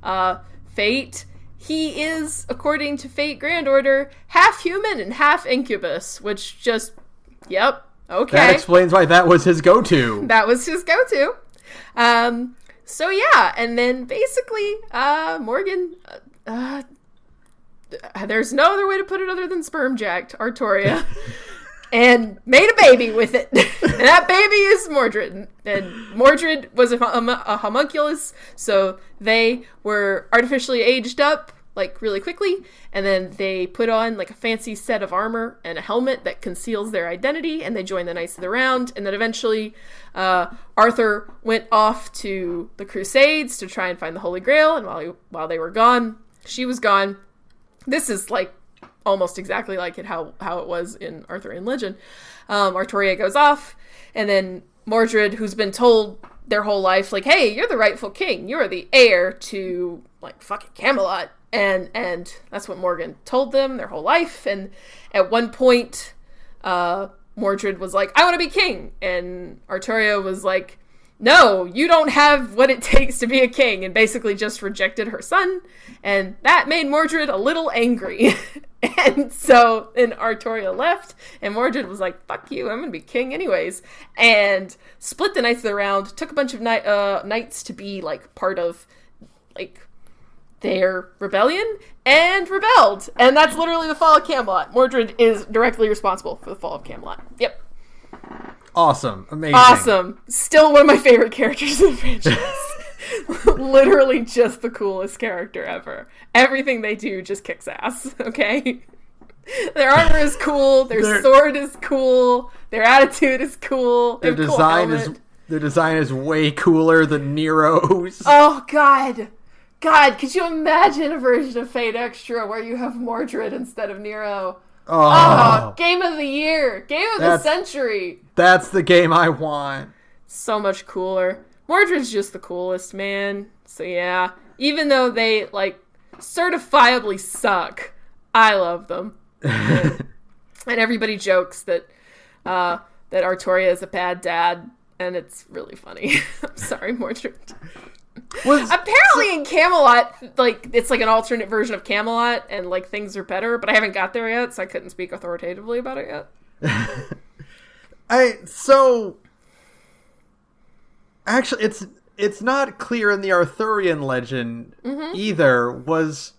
Fate. He is, according to Fate Grand Order, half human and half incubus, which just, yep, okay. That explains why that was his go-to. That was his go-to. So yeah, and then basically, Morgan... there's no other way to put it other than sperm jacked Artoria and made a baby with it. And that baby is Mordred. And Mordred was a homunculus, so they were artificially aged up really quickly, and then they put on a fancy set of armor and a helmet that conceals their identity, and they join the Knights of the Round. And then eventually Arthur went off to the Crusades to try and find the Holy Grail, and while they were gone, she was gone. This is almost exactly how it was in Arthurian legend. Artoria goes off, and then Mordred, who's been told their whole life, hey, you're the rightful king, you're the heir to fucking Camelot, and that's what Morgan told them their whole life. And at one point, Mordred was I want to be king, and Artoria was no, you don't have what it takes to be a king, and basically just rejected her son, and that made Mordred a little angry. And so then Artoria left, and Mordred was fuck you, I'm gonna be king anyways, and split the Knights of the Round, took a bunch of knights to be part of their rebellion, and rebelled. And that's literally the fall of Camelot. Mordred is directly responsible for the fall of Camelot. Yep. Awesome. Amazing. Awesome. Still one of my favorite characters in the franchise. Literally just the coolest character ever. Everything they do just kicks ass, okay? Their armor is cool, their sword is cool, their attitude is cool, their design is way cooler than Nero's. Oh, God. God, could you imagine a version of Fate Extra where you have Mordred instead of Nero? Oh, game of the year. Game of the century. That's the game I want. So much cooler. Mordred's just the coolest, man. So yeah, even though they, like, certifiably suck, I love them. And everybody jokes that Artoria is a bad dad, and it's really funny. I'm sorry, Mordred. Apparently in Camelot, like, it's like an alternate version of Camelot, and, like, things are better, but I haven't got there yet, so I couldn't speak authoritatively about it yet. Actually, it's not clear in the Arthurian legend either. Was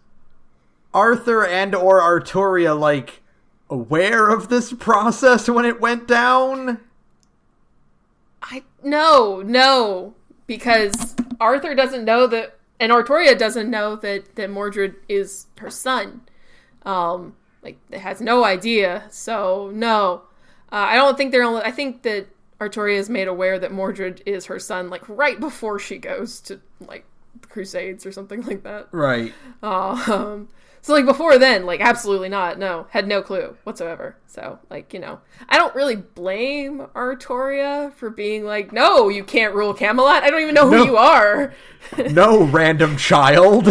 Arthur and or Arturia, like, aware of this process when it went down? No, because Arthur doesn't know that, and Arturia doesn't know that Mordred is her son. Like, it has no idea, so no. I don't think I think that Arturia is made aware that Mordred is her son, like, right before she goes to, like, the Crusades or something like that. Right. So, like, before then, like, absolutely not. No, had no clue whatsoever. So, like, you know, I don't really blame Arturia for being like, no, you can't rule Camelot. I don't even know who you are. No, random child.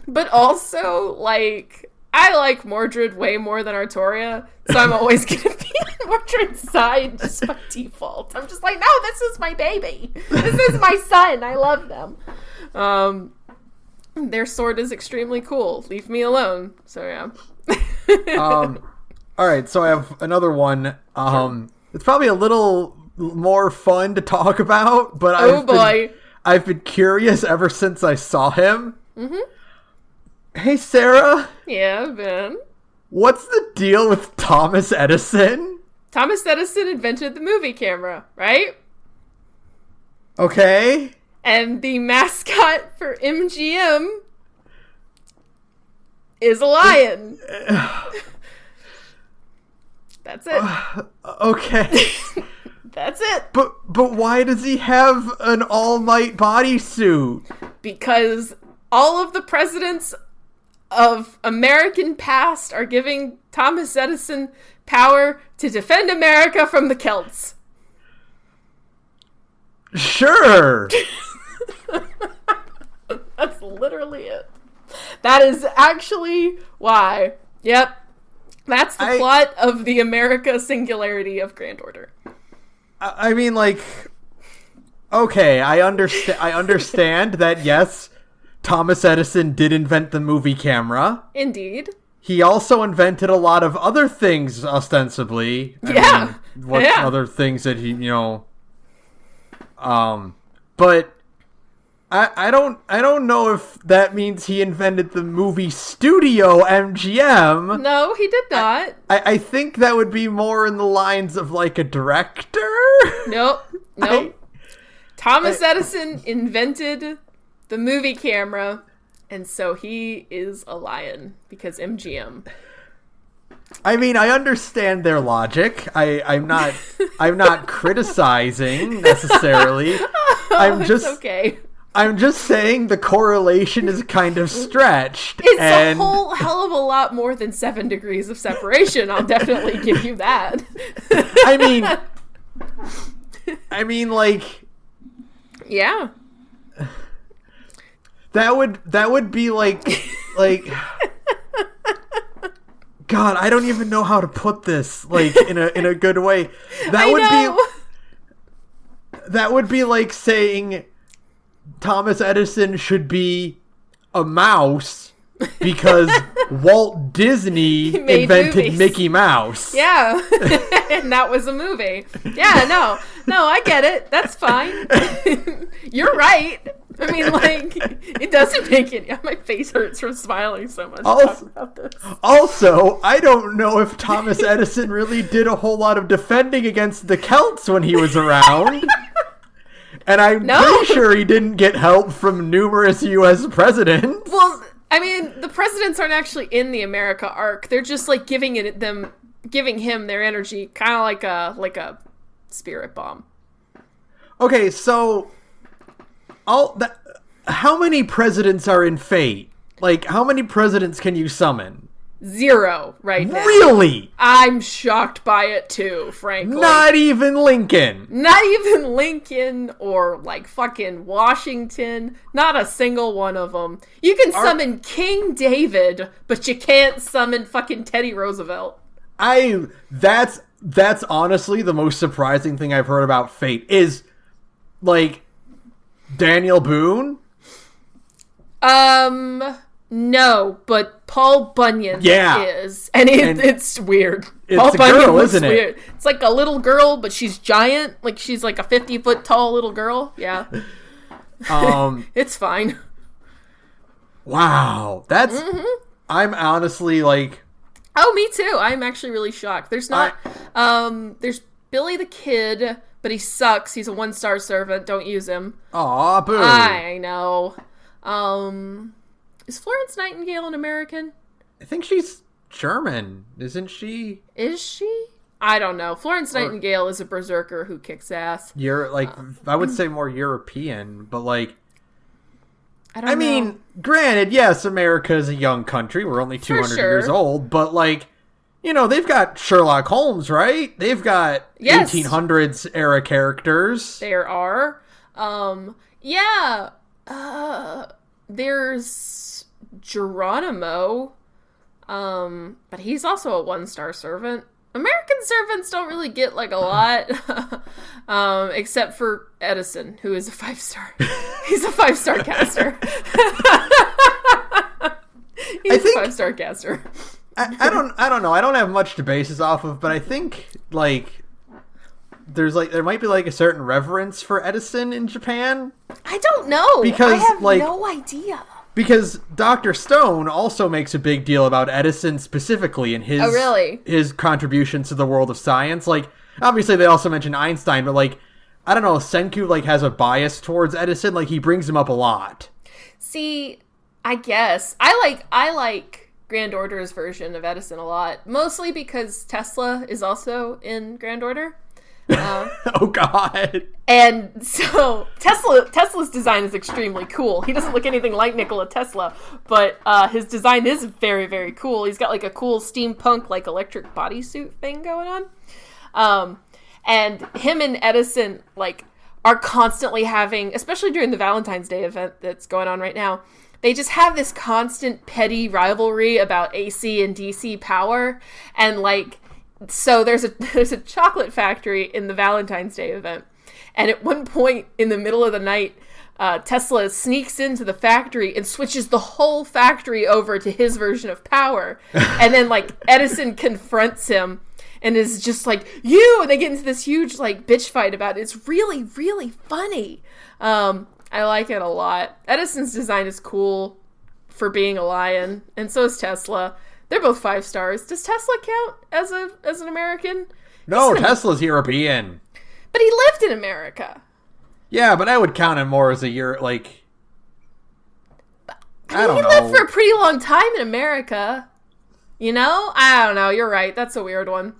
But also, like, I like Mordred way more than Arturia, so I'm always going to be on Mordred's side just by default. I'm just like, no, this is my baby. This is my son. I love them. Their sword is extremely cool. Leave me alone. So, yeah. All right, so I have another one. It's probably a little more fun to talk about, but I've been curious ever since I saw him. Mm-hmm. Hey, Sarah. Yeah, Ben. What's the deal with Thomas Edison? Thomas Edison invented the movie camera, right? Okay. And the mascot for MGM is a lion. That's it. Okay. That's it. But why does he have an All Might bodysuit? Because all of the presidents of American past are giving Thomas Edison power to defend America from the Celts. Sure. That's literally it. That is actually why. Yep. That's the plot of the America Singularity of Grand Order. I mean, like, okay, I understand that, yes, Thomas Edison did invent the movie camera. Indeed. He also invented a lot of other things, ostensibly. I mean, what other things that he, you know... But I don't know if that means he invented the movie studio MGM. No, he did not. I think that would be more in the lines of, like, a director. Nope. Thomas Edison invented the movie camera, and so he is a lion because MGM. I mean, I understand their logic. I'm not criticizing necessarily. I'm just saying the correlation is kind of stretched. It's a whole hell of a lot more than 7 degrees of separation. I'll definitely give you that. I mean, like, yeah. That would be like God, I don't even know how to put this, like, in a good way. That would be like saying Thomas Edison should be a mouse because Walt Disney invented movies. Mickey Mouse. Yeah. And that was a movie. Yeah, no, I get it. That's fine. You're right. I mean, like, it doesn't make it. My face hurts from smiling so much talking about this. Also, I don't know if Thomas Edison really did a whole lot of defending against the Celts when he was around. And I'm pretty sure he didn't get help from numerous U.S. presidents. Well, I mean, the presidents aren't actually in the America arc. They're just like giving him their energy, kind of like a spirit bomb. Okay, so how many presidents are in Fate? Like, how many presidents can you summon? 0 right now. Really? I'm shocked by it too, frankly. Not even Lincoln. Not even Lincoln or like fucking Washington. Not a single one of them. You can summon King David, but you can't summon fucking Teddy Roosevelt. That's honestly the most surprising thing I've heard about Fate is like Daniel Boone. No, but Paul Bunyan is. And it's weird. It's Paul a Bunyan girl, looks isn't it? weird. It's like a little girl, but she's giant. Like she's like a 50-foot tall little girl. Yeah. It's fine. Wow. That's I'm honestly like oh, me too. I'm actually really shocked. There's not there's Billy the Kid, but he sucks. He's a 1-star servant. Don't use him. Aw, boo. I know. Is Florence Nightingale an American? I think she's German, isn't she? Is she? I don't know. Florence Nightingale is a berserker who kicks ass. You're like I would say more European, but like I mean, granted, yes, America is a young country. We're only 200 years old, but like, you know, they've got Sherlock Holmes, right? They've got 1800s era characters. There are. There's Geronimo, but he's also a 1-star servant. American servants don't really get like a lot, except for Edison, who is a 5-star. He's a 5-star caster. He's a 5-star caster. I don't know. I don't have much to base this off of, but I think like there might be like a certain reverence for Edison in Japan. I don't know. Because I have like no idea. Because Dr. Stone also makes a big deal about Edison specifically in his contributions to the world of science. Like, obviously they also mention Einstein, but like, I don't know, Senku like has a bias towards Edison. Like, he brings him up a lot. See, I guess I like Grand Order's version of Edison a lot, mostly because Tesla is also in Grand Order. Oh God! And so Tesla's design is extremely cool. He doesn't look anything like Nikola Tesla, but his design is very, very cool. He's got like a cool steampunk like electric bodysuit thing going on. And him and Edison like are constantly having, especially during the Valentine's Day event that's going on right now, they just have this constant petty rivalry about AC and DC power. And like, so there's a chocolate factory in the Valentine's Day event. And at one point in the middle of the night, Tesla sneaks into the factory and switches the whole factory over to his version of power. And then like Edison confronts him and is just like, you, and they get into this huge like bitch fight about it. It's really, really funny. I like it a lot. Edison's design is cool for being a lion, and so is Tesla. They're both 5 stars. Does Tesla count as an American? No, Tesla's European. But he lived in America. Yeah, but I would count him more as a like. I don't know. He lived for a pretty long time in America. You know? I don't know. You're right. That's a weird one.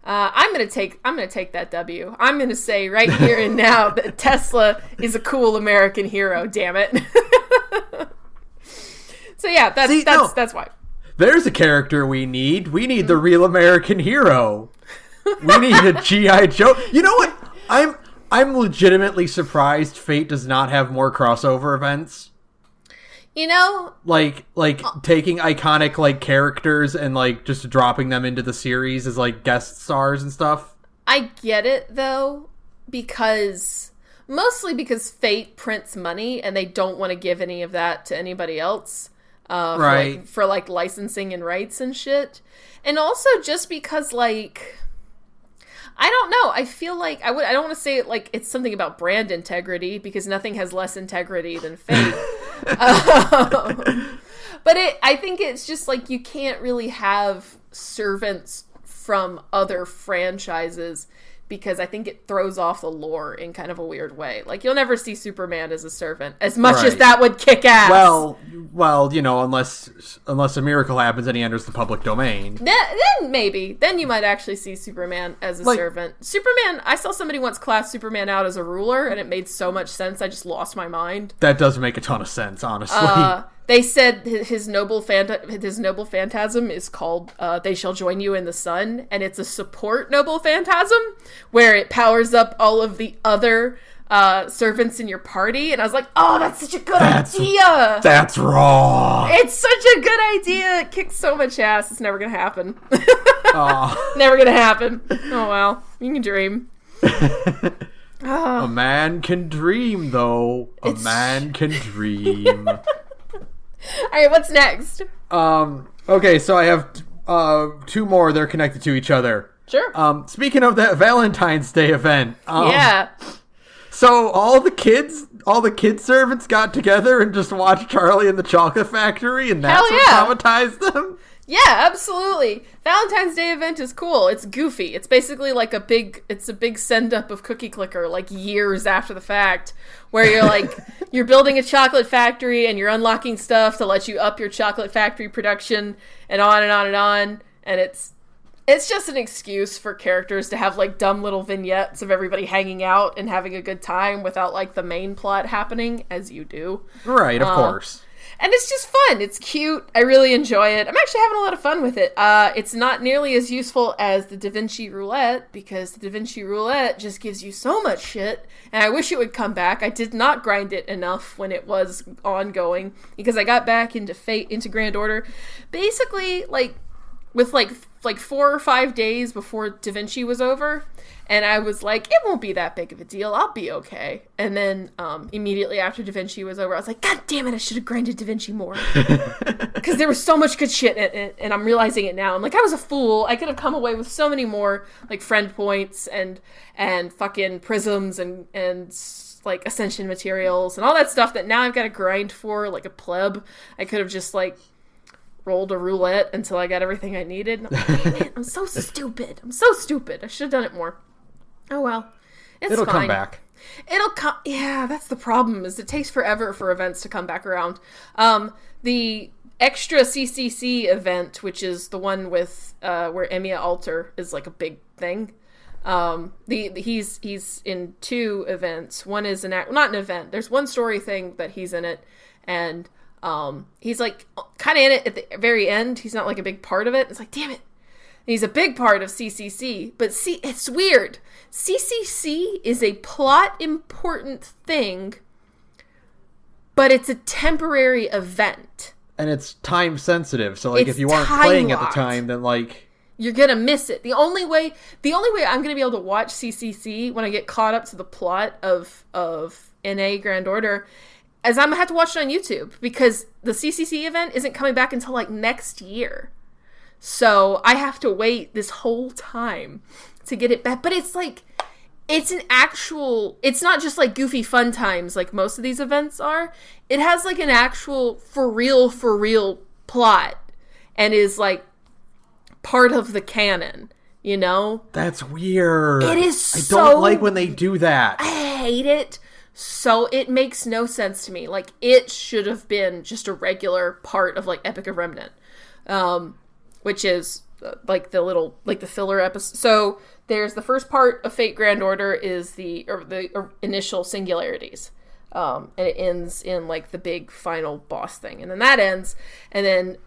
I'm gonna take that W. I'm gonna say right here and now that Tesla is a cool American hero. Damn it. So yeah, that's why. There's a character we need. We need the real American hero. We need a G.I. Joe. You know what? I'm legitimately surprised Fate does not have more crossover events. You know, like taking iconic like characters and like just dropping them into the series as like guest stars and stuff. I get it though, mostly because Fate prints money and they don't want to give any of that to anybody else. Right. For licensing and rights and shit. And also just because like, I don't know. I feel like I don't want to say it like it's something about brand integrity because nothing has less integrity than Fate. But I think it's just like you can't really have servants from other franchises because I think it throws off the lore in kind of a weird way. Like, you'll never see Superman as a servant, as much as that would kick ass. Well, you know, unless a miracle happens and he enters the public domain. Then maybe. Then you might actually see Superman as a servant. Superman, I saw somebody once class Superman out as a ruler, and it made so much sense, I just lost my mind. That does make a ton of sense, honestly. They said his noble phantasm is called They Shall Join You in the Sun, and it's a support noble phantasm where it powers up all of the other servants in your party. And I was like, oh, that's such a good idea. That's wrong. It's such a good idea. It kicks so much ass. It's never going to happen. Never going to happen. Oh, well. You can dream. A man can dream, though. A man can dream. All right, what's next? Okay, so I have two more. They're connected to each other. Sure. Speaking of that Valentine's Day event. Yeah. So all the kid servants got together and just watched Charlie and the Chocolate Factory, and that's what traumatized them? Yeah, absolutely. Valentine's Day event is cool. It's goofy. It's basically like a big send-up of Cookie Clicker, like years after the fact, where you're like, you're building a chocolate factory and you're unlocking stuff to let you up your chocolate factory production, and on and on and on. And it's just an excuse for characters to have like dumb little vignettes of everybody hanging out and having a good time without like the main plot happening, as you do. Right, of course. And it's just fun. It's cute. I really enjoy it. I'm actually having a lot of fun with it. It's not nearly as useful as the Da Vinci Roulette, because the Da Vinci Roulette just gives you so much shit, and I wish it would come back. I did not grind it enough when it was ongoing, because I got back into Grand Order, basically, with 4 or 5 days before Da Vinci was over, and I was like, it won't be that big of a deal, I'll be okay. And then immediately after Da Vinci was over, I was like, god damn it, I should have grinded Da Vinci more, because there was so much good shit in it, and I'm realizing it now. I'm like, I was a fool. I could have come away with so many more like friend points and fucking prisms and like ascension materials and all that stuff that now I've got to grind for like a pleb. I could have just like rolled a roulette until I got everything I needed. I'm like, damn it, I'm so stupid. I should have done it more. Oh well. It'll fine. Come back. It'll come. Yeah, that's the problem, is it takes forever for events to come back around. The extra CCC event, which is the one with where Emiya Alter is like a big thing. He's in 2 events. One is not an event. There's one story thing that he's in it, and he's like kind of in it at the very end. He's not like a big part of it. It's like, damn it. He's a big part of CCC, but see, it's weird. CCC is a plot important thing, but it's a temporary event. And it's time sensitive. So like, if you aren't playing at the time, then like, you're gonna miss it. The only way I'm gonna be able to watch CCC when I get caught up to the plot of NA Grand Order is I'm gonna have to watch it on YouTube, because the CCC event isn't coming back until like next year. So I have to wait this whole time to get it back. But it's like, it's not just like goofy fun times like most of these events are. It has like an actual for real plot, and is like part of the canon, you know? That's weird. It is I don't like when they do that. I hate it. So it makes no sense to me. Like, it should have been just a regular part of like Epic of Remnant. Which is like the filler episode. So there's the first part of Fate Grand Order is the initial singularities. And it ends in like the big final boss thing. And then that ends. And then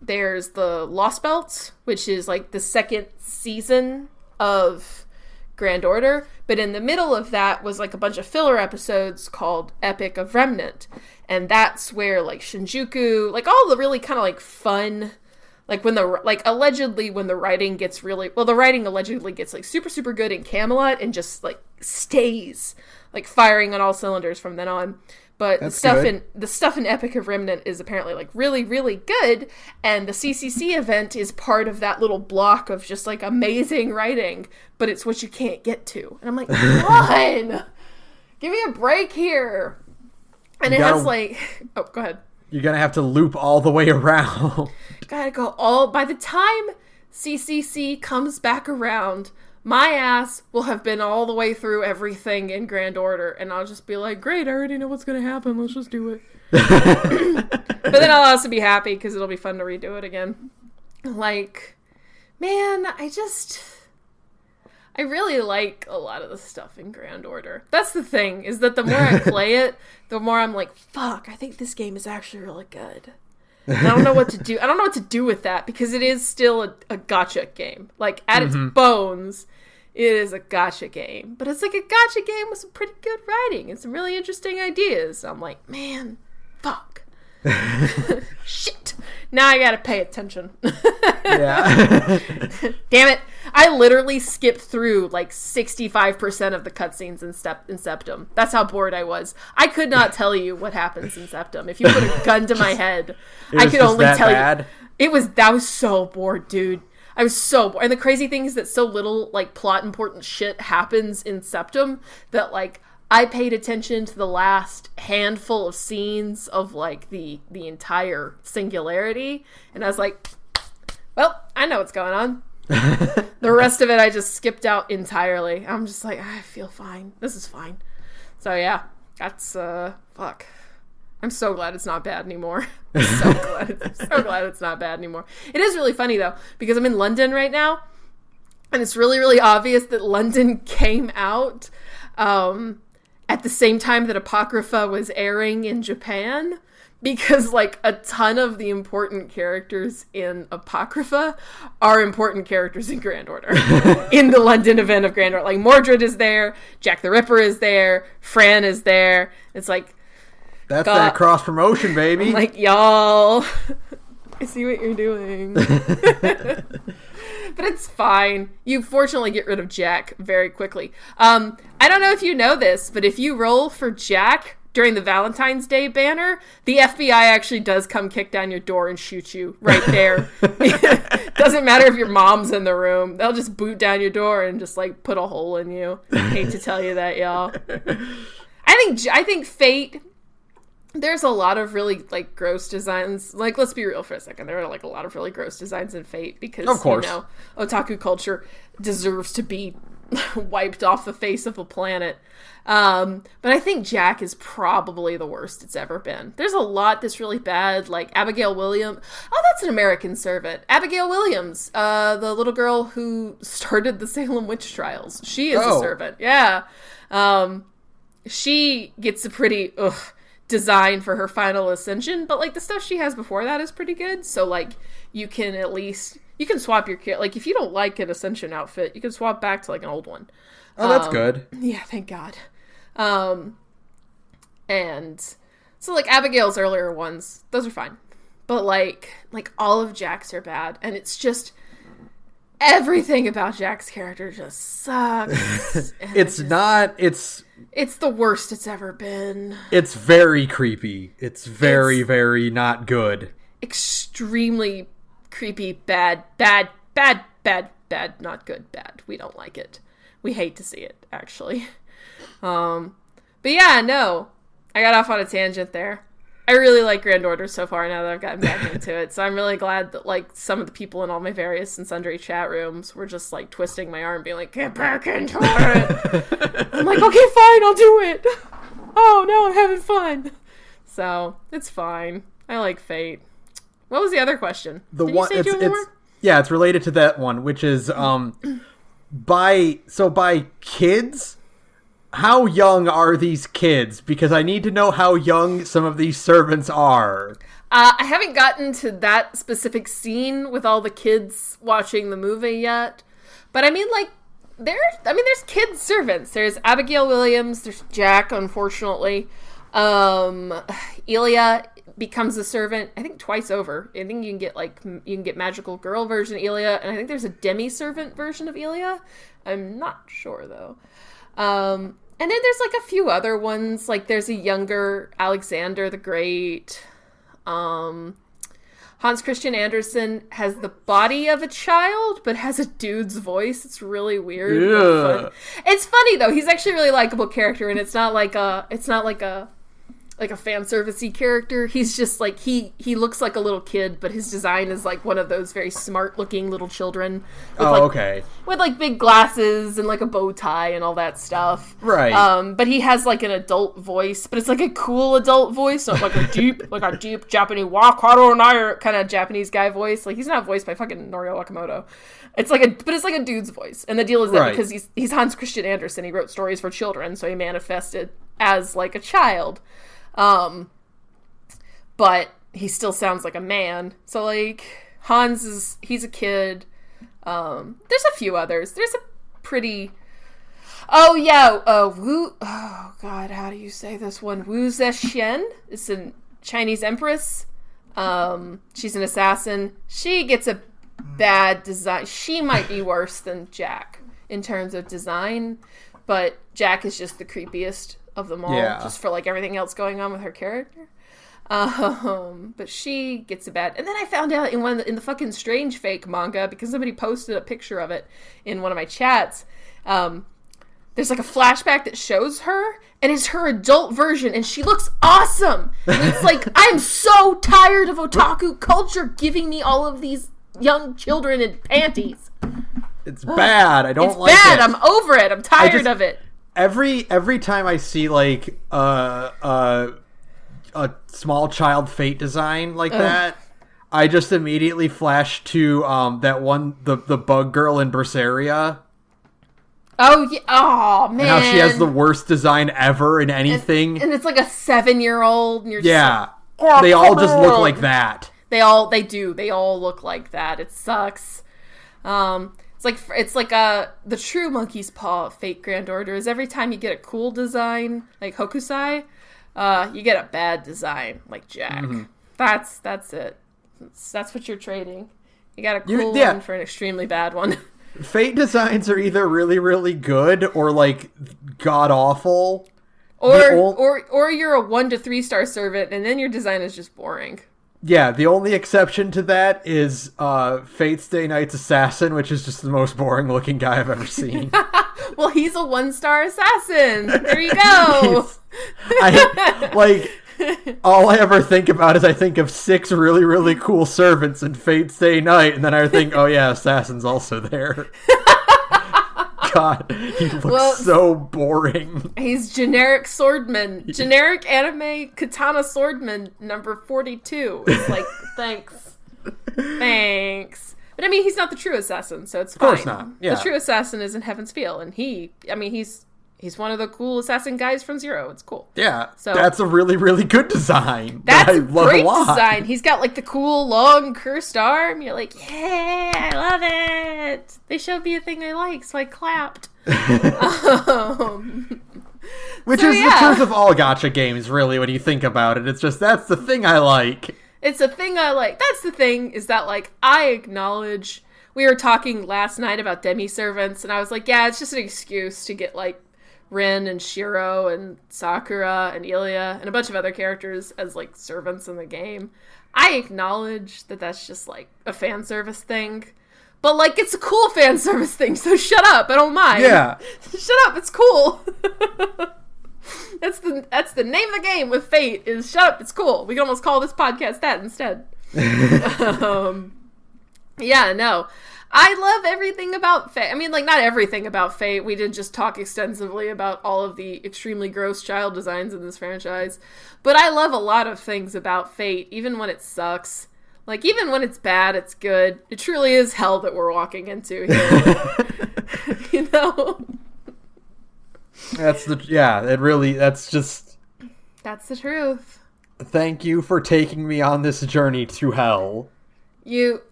there's the Lost Belts, which is like the second season of Grand Order. But in the middle of that was like a bunch of filler episodes called Epic of Remnant. And that's where like Shinjuku, like all the really kind of like fun, like when the writing gets really, well, the writing allegedly gets like super, super good in Camelot and just like stays like firing on all cylinders from then on. But the stuff in Epic of Remnant is apparently like really, really good. And the CCC event is part of that little block of just like amazing writing, but it's what you can't get to. And I'm like, come on, give me a break here. And it has like, oh, go ahead. You're going to have to loop all the way around. Gotta go all, by the time CCC comes back around, my ass will have been all the way through everything in Grand Order, and I'll just be like, great, I already know what's going to happen, let's just do it. But then I'll also be happy, because it'll be fun to redo it again. Like, man, I really like a lot of the stuff in Grand Order. That's the thing, is that the more I play it, the more I'm like, fuck, I think this game is actually really good. I don't know what to do. I don't know what to do with that, because it is still a gacha game. Like, at its bones, it is a gacha game. But it's like a gacha game with some pretty good writing and some really interesting ideas. So I'm like, man, fuck. Shit. Now I gotta pay attention. Yeah. Damn it. I literally skipped through like 65% of the cutscenes in Septum. That's how bored I was. I could not tell you what happens in Septum. If you put a gun to my head, I could only tell you. That was so bored, dude. I was so bored. And the crazy thing is that so little like plot important shit happens in Septum that like I paid attention to the last handful of scenes of like the entire Singularity, and I was like, well, I know what's going on. The rest of it I just skipped out entirely. I'm just like, I feel fine. This is fine. So yeah, that's fuck. I'm so glad it's not bad anymore. I'm so glad it's not bad anymore. It is really funny though, because I'm in London right now, and it's really, really obvious that London came out at the same time that Apocrypha was airing in Japan, because like a ton of the important characters in Apocrypha are important characters in Grand Order. In the London event of Grand Order. Like Mordred is there, Jack the Ripper is there, Fran is there. It's like, that's that cross promotion, baby. I'm like, y'all, I see what you're doing. But it's fine. You fortunately get rid of Jack very quickly. I don't know if you know this, but if you roll for Jack during the Valentine's Day banner, the FBI actually does come kick down your door and shoot you right there. Doesn't matter if your mom's in the room. They'll just boot down your door and just like put a hole in you. Hate to tell you that, y'all. I think Fate, there's a lot of really like gross designs. Like, let's be real for a second. There are like a lot of really gross designs in Fate because, of course, you know, otaku culture deserves to be wiped off the face of the planet. But I think Jack is probably the worst it's ever been. There's a lot that's really bad, like Abigail Williams. Oh, that's an American servant. Abigail Williams, the little girl who started the Salem witch trials. She is a servant. Yeah. She gets a pretty design for her final ascension, but like the stuff she has before that is pretty good. So like you can swap your kit. Like if you don't like an ascension outfit, you can swap back to like an old one. Oh, that's good. Yeah, thank God. And so like Abigail's earlier ones, those are fine. But like all of Jack's are bad, and it's just everything about Jack's character just sucks. It's the worst it's ever been. It's very creepy. It's very not good. Extremely creepy, bad, not good, bad. We don't like it. We hate to see it, actually. But yeah, no. I got off on a tangent there. I really like Grand Order so far now that I've gotten back into it. So I'm really glad that like some of the people in all my various and sundry chat rooms were just like twisting my arm being like, get back into it. I'm like, okay, fine, I'll do it. Oh, now I'm having fun. So it's fine. I like Fate. What was the other question? It's related to that one, which is by kids, how young are these kids? Because I need to know how young some of these servants are. I haven't gotten to that specific scene with all the kids watching the movie yet. But I mean, like, there's kid servants. There's Abigail Williams. There's Jack, unfortunately. Elia becomes a servant, I think twice over. I think you can get magical girl version of Elia, and I think there's a demi-servant version of Elia. I'm not sure, though. And then there's like a few other ones, like there's a younger Alexander the Great. Hans Christian Andersen has the body of a child, but has a dude's voice. It's really weird. Yeah. It's funny though. He's actually a really likable character, and it's not like a like a fan servicey character. He's just like he looks like a little kid, but his design is like one of those very smart looking little children. With like big glasses and like a bow tie and all that stuff. Right. But he has like an adult voice, but it's like a cool adult voice, not like a deep Japanese kind of Japanese guy voice. Like he's not voiced by fucking Norio Okamoto. It's like a dude's voice. And the deal is that because he's Hans Christian Andersen, he wrote stories for children, so he manifested as like a child. But he still sounds like a man. So like he's a kid. There's a few others. There's a pretty Wu, oh god, how do you say this one? Wu Zetian is a Chinese empress. She's an assassin. She gets a bad design. She might be worse than Jack in terms of design, but Jack is just the creepiest of them all, just for like everything else going on with her character. But she gets a bad. And then I found out in the fucking Strange Fake manga, because somebody posted a picture of it in one of my chats. There's like a flashback that shows her, and it's her adult version, and she looks awesome. And it's like, I'm so tired of otaku culture giving me all of these young children in panties. It's bad. I don't like it. It's bad. I'm over it. I'm tired of it. Every time I see like a small child Fate design like that, I just immediately flash to that one, the bug girl in Berseria. Oh yeah! Oh man! And how she has the worst design ever in anything, and it's like a 7-year-old. And you're just they all just look like that. They all look like that. It sucks. It's like the true Monkey's Paw Fate Grand Order is every time you get a cool design like Hokusai, you get a bad design like Jack. Mm-hmm. That's it. That's what you're trading. You got a cool one for an extremely bad one. Fate designs are either really, really good or like god awful, or you're a 1 to 3 star servant, and then your design is just boring. Yeah, the only exception to that is Fate's Day Night's Assassin, which is just the most boring looking guy I've ever seen. Well, he's a 1-star assassin. There you go. All I ever think about is I think of 6 really, really cool servants in Fate's Day Night, and then I think, oh yeah, Assassin's also there. God, he looks so boring. He's generic swordman. Generic anime katana swordman number 42. It's like, thanks. But I mean, he's not the true assassin, so it's fine. Of course not. Yeah. The true assassin is in Heaven's Feel, and he's one of the cool assassin guys from Zero. It's cool. Yeah, so that's a really, really good design. That's a great design. He's got like the cool long cursed arm. You're like, yeah, I love it. They showed me a thing I like, so I clapped. Which is the truth of all gacha games, really, when you think about it. It's just, that's the thing I like. It's a thing I like. That's the thing, is that like, I acknowledge... We were talking last night about demi-servants, and I was like, yeah, it's just an excuse to get like Rin and Shiro and Sakura and Ilya and a bunch of other characters as like servants in the game. I acknowledge that that's just like a fan service thing, but like it's a cool fan service thing, so shut up. I don't mind. Yeah. Shut up. It's cool. That's the name of the game with Fate is shut up. It's cool. We can almost call this podcast that instead. Yeah, no. I love everything about Fate. I mean, like, not everything about Fate. We did just talk extensively about all of the extremely gross child designs in this franchise. But I love a lot of things about Fate, even when it sucks. Like, even when it's bad, it's good. It truly is hell that we're walking into here. You know? That's the truth. Thank you for taking me on this journey to hell.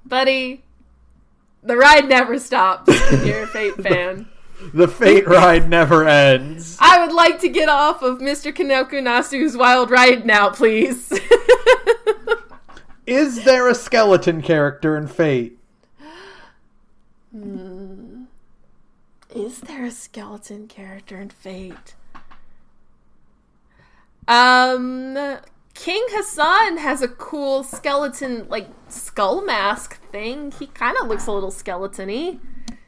Buddy... The ride never stops if you're a Fate fan. The Fate ride never ends. I would like to get off of Mr. Kanoku Nasu's wild ride now, please. Is there a skeleton character in Fate? Is there a skeleton character in Fate? King Hassan has a cool skeleton, like, skull mask thing. He kind of looks a little skeleton-y.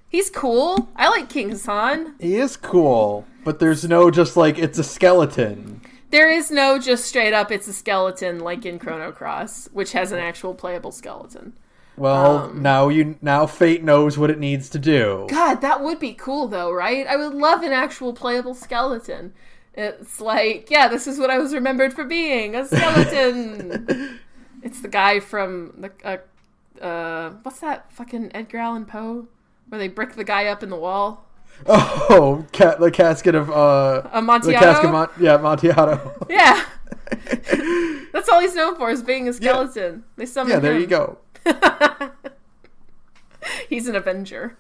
He's cool. I like King Hassan. He is cool, but there's no just, like, it's a skeleton. There is no just straight up, it's a skeleton like in Chrono Cross, which has an actual playable skeleton. Well, now Fate knows what it needs to do. God, that would be cool though, right? I would love an actual playable skeleton. It's like, yeah, this is what I was remembered for being, a skeleton. It's the guy from the what's that fucking Edgar Allan Poe where they brick the guy up in the wall? Oh, the casket of Amontillado? The casket Amontillado. Yeah. That's all he's known for, is being a skeleton. Yeah. They summoned him. Yeah, there you go. He's an Avenger.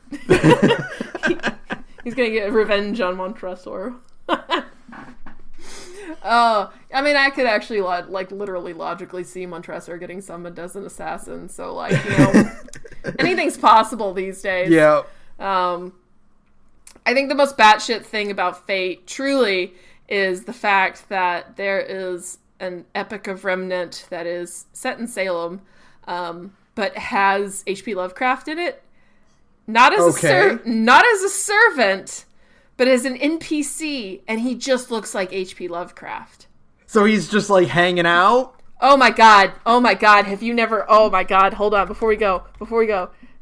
He's gonna get revenge on Montresor. I mean, I could actually literally logically see Montresor getting summoned as an assassin. So like, anything's possible these days. Yeah. I think the most batshit thing about Fate truly is the fact that there is an Epic of Remnant that is set in Salem, but has H.P. Lovecraft in it. Not as a servant, but as an NPC, and he just looks like H.P. Lovecraft. So he's just like hanging out? Oh my god, have you never... Oh my god, hold on, before we go.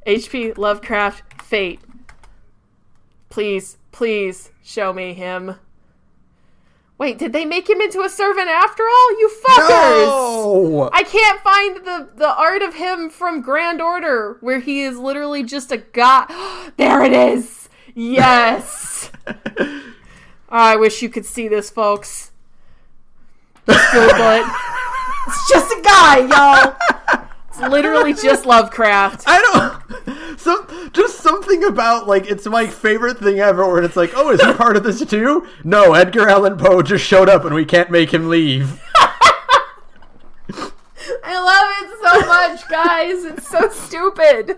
H.P. Lovecraft Fate. Please show me him. Wait, did they make him into a servant after all? You fuckers! No! I can't find the art of him from Grand Order, where he is literally just a god. There it is! Yes! I wish you could see this, folks. Just Google it. It's just a guy, y'all! It's literally just Lovecraft. Just something about, like, it's my favorite thing ever, where it's like, oh, is he part of this too? No, Edgar Allan Poe just showed up and we can't make him leave. I love it so much, guys. It's so stupid.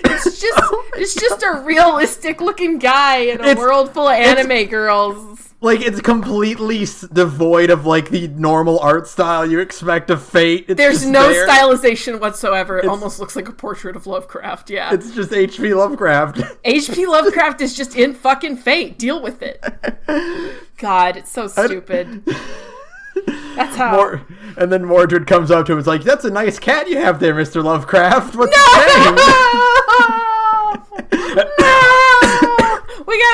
It's just a realistic looking guy in a world full of anime girls. Like, it's completely devoid of, like, the normal art style you expect of Fate. There's no stylization whatsoever. It almost looks like a portrait of Lovecraft, yeah. It's just H.P. Lovecraft. H.P. Lovecraft is just in fucking Fate. Deal with it. God, it's so stupid. That's how... And then Mordred comes up to him and is like, that's a nice cat you have there, Mr. Lovecraft. What's his name?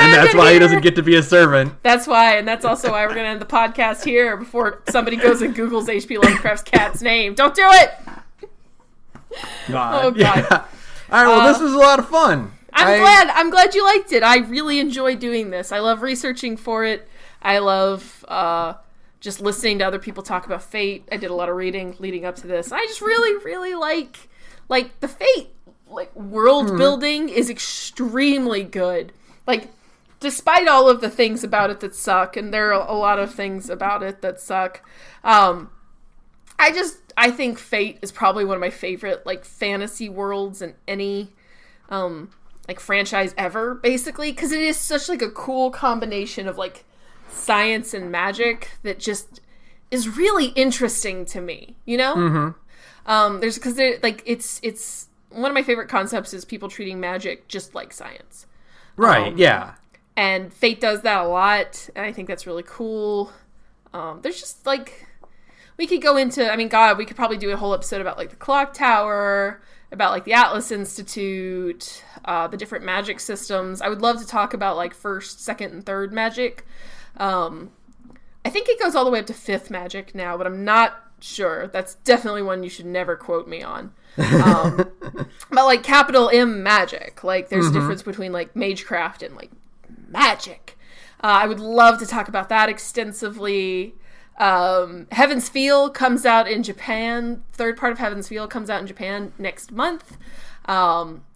And that's why he doesn't get to be a servant. That's why, and that's also why we're going to end the podcast here before somebody goes and Googles H.P. Lovecraft's cat's name. Don't do it! God. Oh, God. Yeah. All right, well, this was a lot of fun. I'm glad you liked it. I really enjoy doing this. I love researching for it. I love just listening to other people talk about Fate. I did a lot of reading leading up to this. I just really, really like the Fate. Like, world building is extremely good. Like, despite all of the things about it that suck, and there are a lot of things about it that suck, I think Fate is probably one of my favorite, like, fantasy worlds in any, like, franchise ever, basically, because it is such, like, a cool combination of, like, science and magic that just is really interesting to me, you know? Mm-hmm. It's one of my favorite concepts is people treating magic just like science. Right, yeah. And Fate does that a lot, and I think that's really cool. There's just, like, we could go into, I mean, God, we could probably do a whole episode about, like, the Clock Tower, about, like, the Atlas Institute, the different magic systems. I would love to talk about, like, first, second, and third magic. I think it goes all the way up to fifth magic now, but I'm not sure. That's definitely one you should never quote me on. But, like, capital M magic. Like, there's a difference between, like, magecraft and, like, magic. I would love to talk about that extensively. Heaven's Feel comes out in Japan. Third part of Heaven's Feel comes out in Japan next month.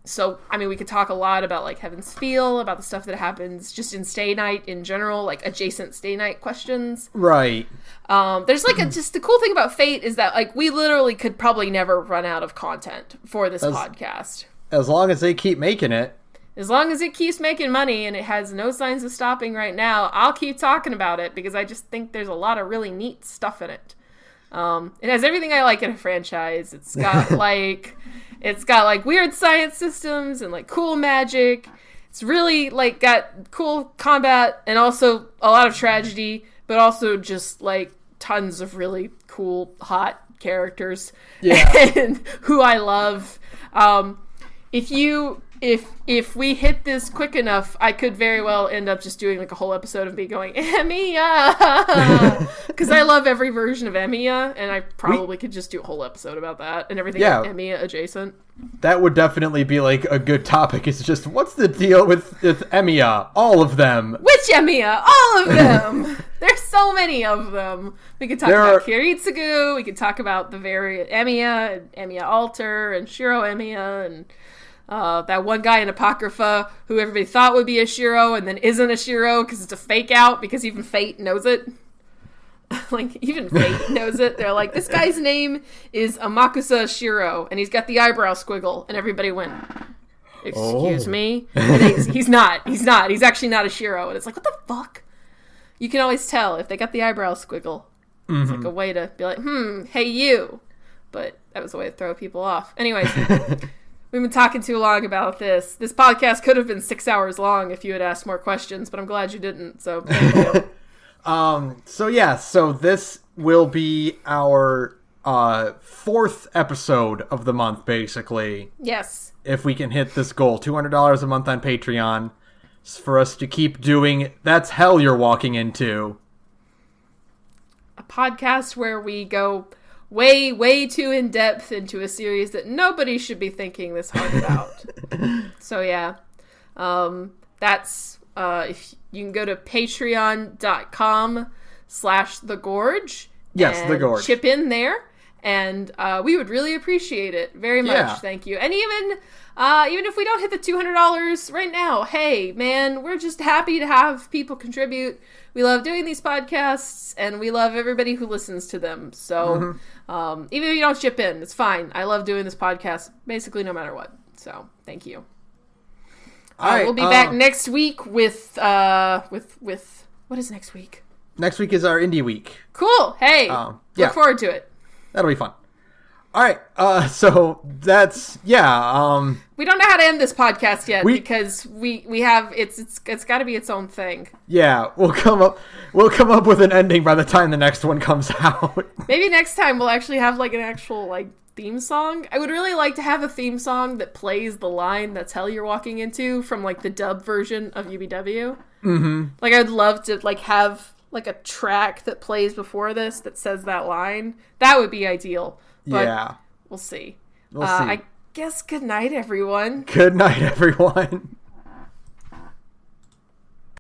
So, I mean, we could talk a lot about, like, Heaven's Feel, about the stuff that happens just in Stay Night in general, like, adjacent Stay Night questions. Right. There's, like, just the cool thing about Fate is that, like, we literally could probably never run out of content for this podcast. As long as they keep making it. As long as it keeps making money and it has no signs of stopping right now, I'll keep talking about it because I just think there's a lot of really neat stuff in it. It has everything I like in a franchise. It's got like weird science systems and like cool magic. It's really like got cool combat and also a lot of tragedy, but also just like tons of really cool, hot characters. Yeah. And who I love. If we hit this quick enough, I could very well end up just doing like a whole episode of me going Emiya, because I love every version of Emiya, and I probably could just do a whole episode about that and everything Emiya adjacent. That would definitely be like a good topic. It's just, what's the deal with Emiya? All of them. Which Emiya? All of them. There's so many of them. We could talk about Kiritsugu. We could talk about the various Emiya and Emiya Alter and Shiro Emiya and that one guy in Apocrypha who everybody thought would be a Shiro and then isn't a Shiro because it's a fake out because even Fate knows it. Like, even Fate knows it. They're like, this guy's name is Amakusa Shiro, and he's got the eyebrow squiggle, and everybody went, excuse me? And he's not. He's actually not a Shiro. And it's like, what the fuck? You can always tell if they got the eyebrow squiggle. Mm-hmm. It's like a way to be like, hey, you. But that was a way to throw people off. Anyways, we've been talking too long about this. This podcast could have been 6 hours long if you had asked more questions, but I'm glad you didn't, so thank you. So this will be our fourth episode of the month, basically. Yes. If we can hit this goal, $200 a month on Patreon, for us to keep doing That's Hell You're Walking Into. A podcast where we go way, way too in-depth into a series that nobody should be thinking this hard about. So, yeah. That's... if you can go to patreon.com/thegorge. Yes, The Gorge. Chip in there, and we would really appreciate it very much. Yeah. Thank you. And even if we don't hit the $200 right now, hey, man, we're just happy to have people contribute. We love doing these podcasts, and we love everybody who listens to them. So even if you don't chip in, it's fine. I love doing this podcast basically no matter what. So thank you. We'll be back next week with what is next week? Next week is our indie week. Cool. Hey, look forward to it. That'll be fun. All right. So that's we don't know how to end this podcast yet because we have it's got to be its own thing. Yeah, we'll come up with an ending by the time the next one comes out. Maybe next time we'll actually have like an actual like theme song. I would really like to have a theme song that plays the line "That's Hell You're Walking Into" from like the dub version of UBW. Mm-hmm. Like I'd love to like have like a track that plays before this that says that line. That would be ideal. But yeah, we'll see. We'll see. I guess good night, everyone. Good night, everyone.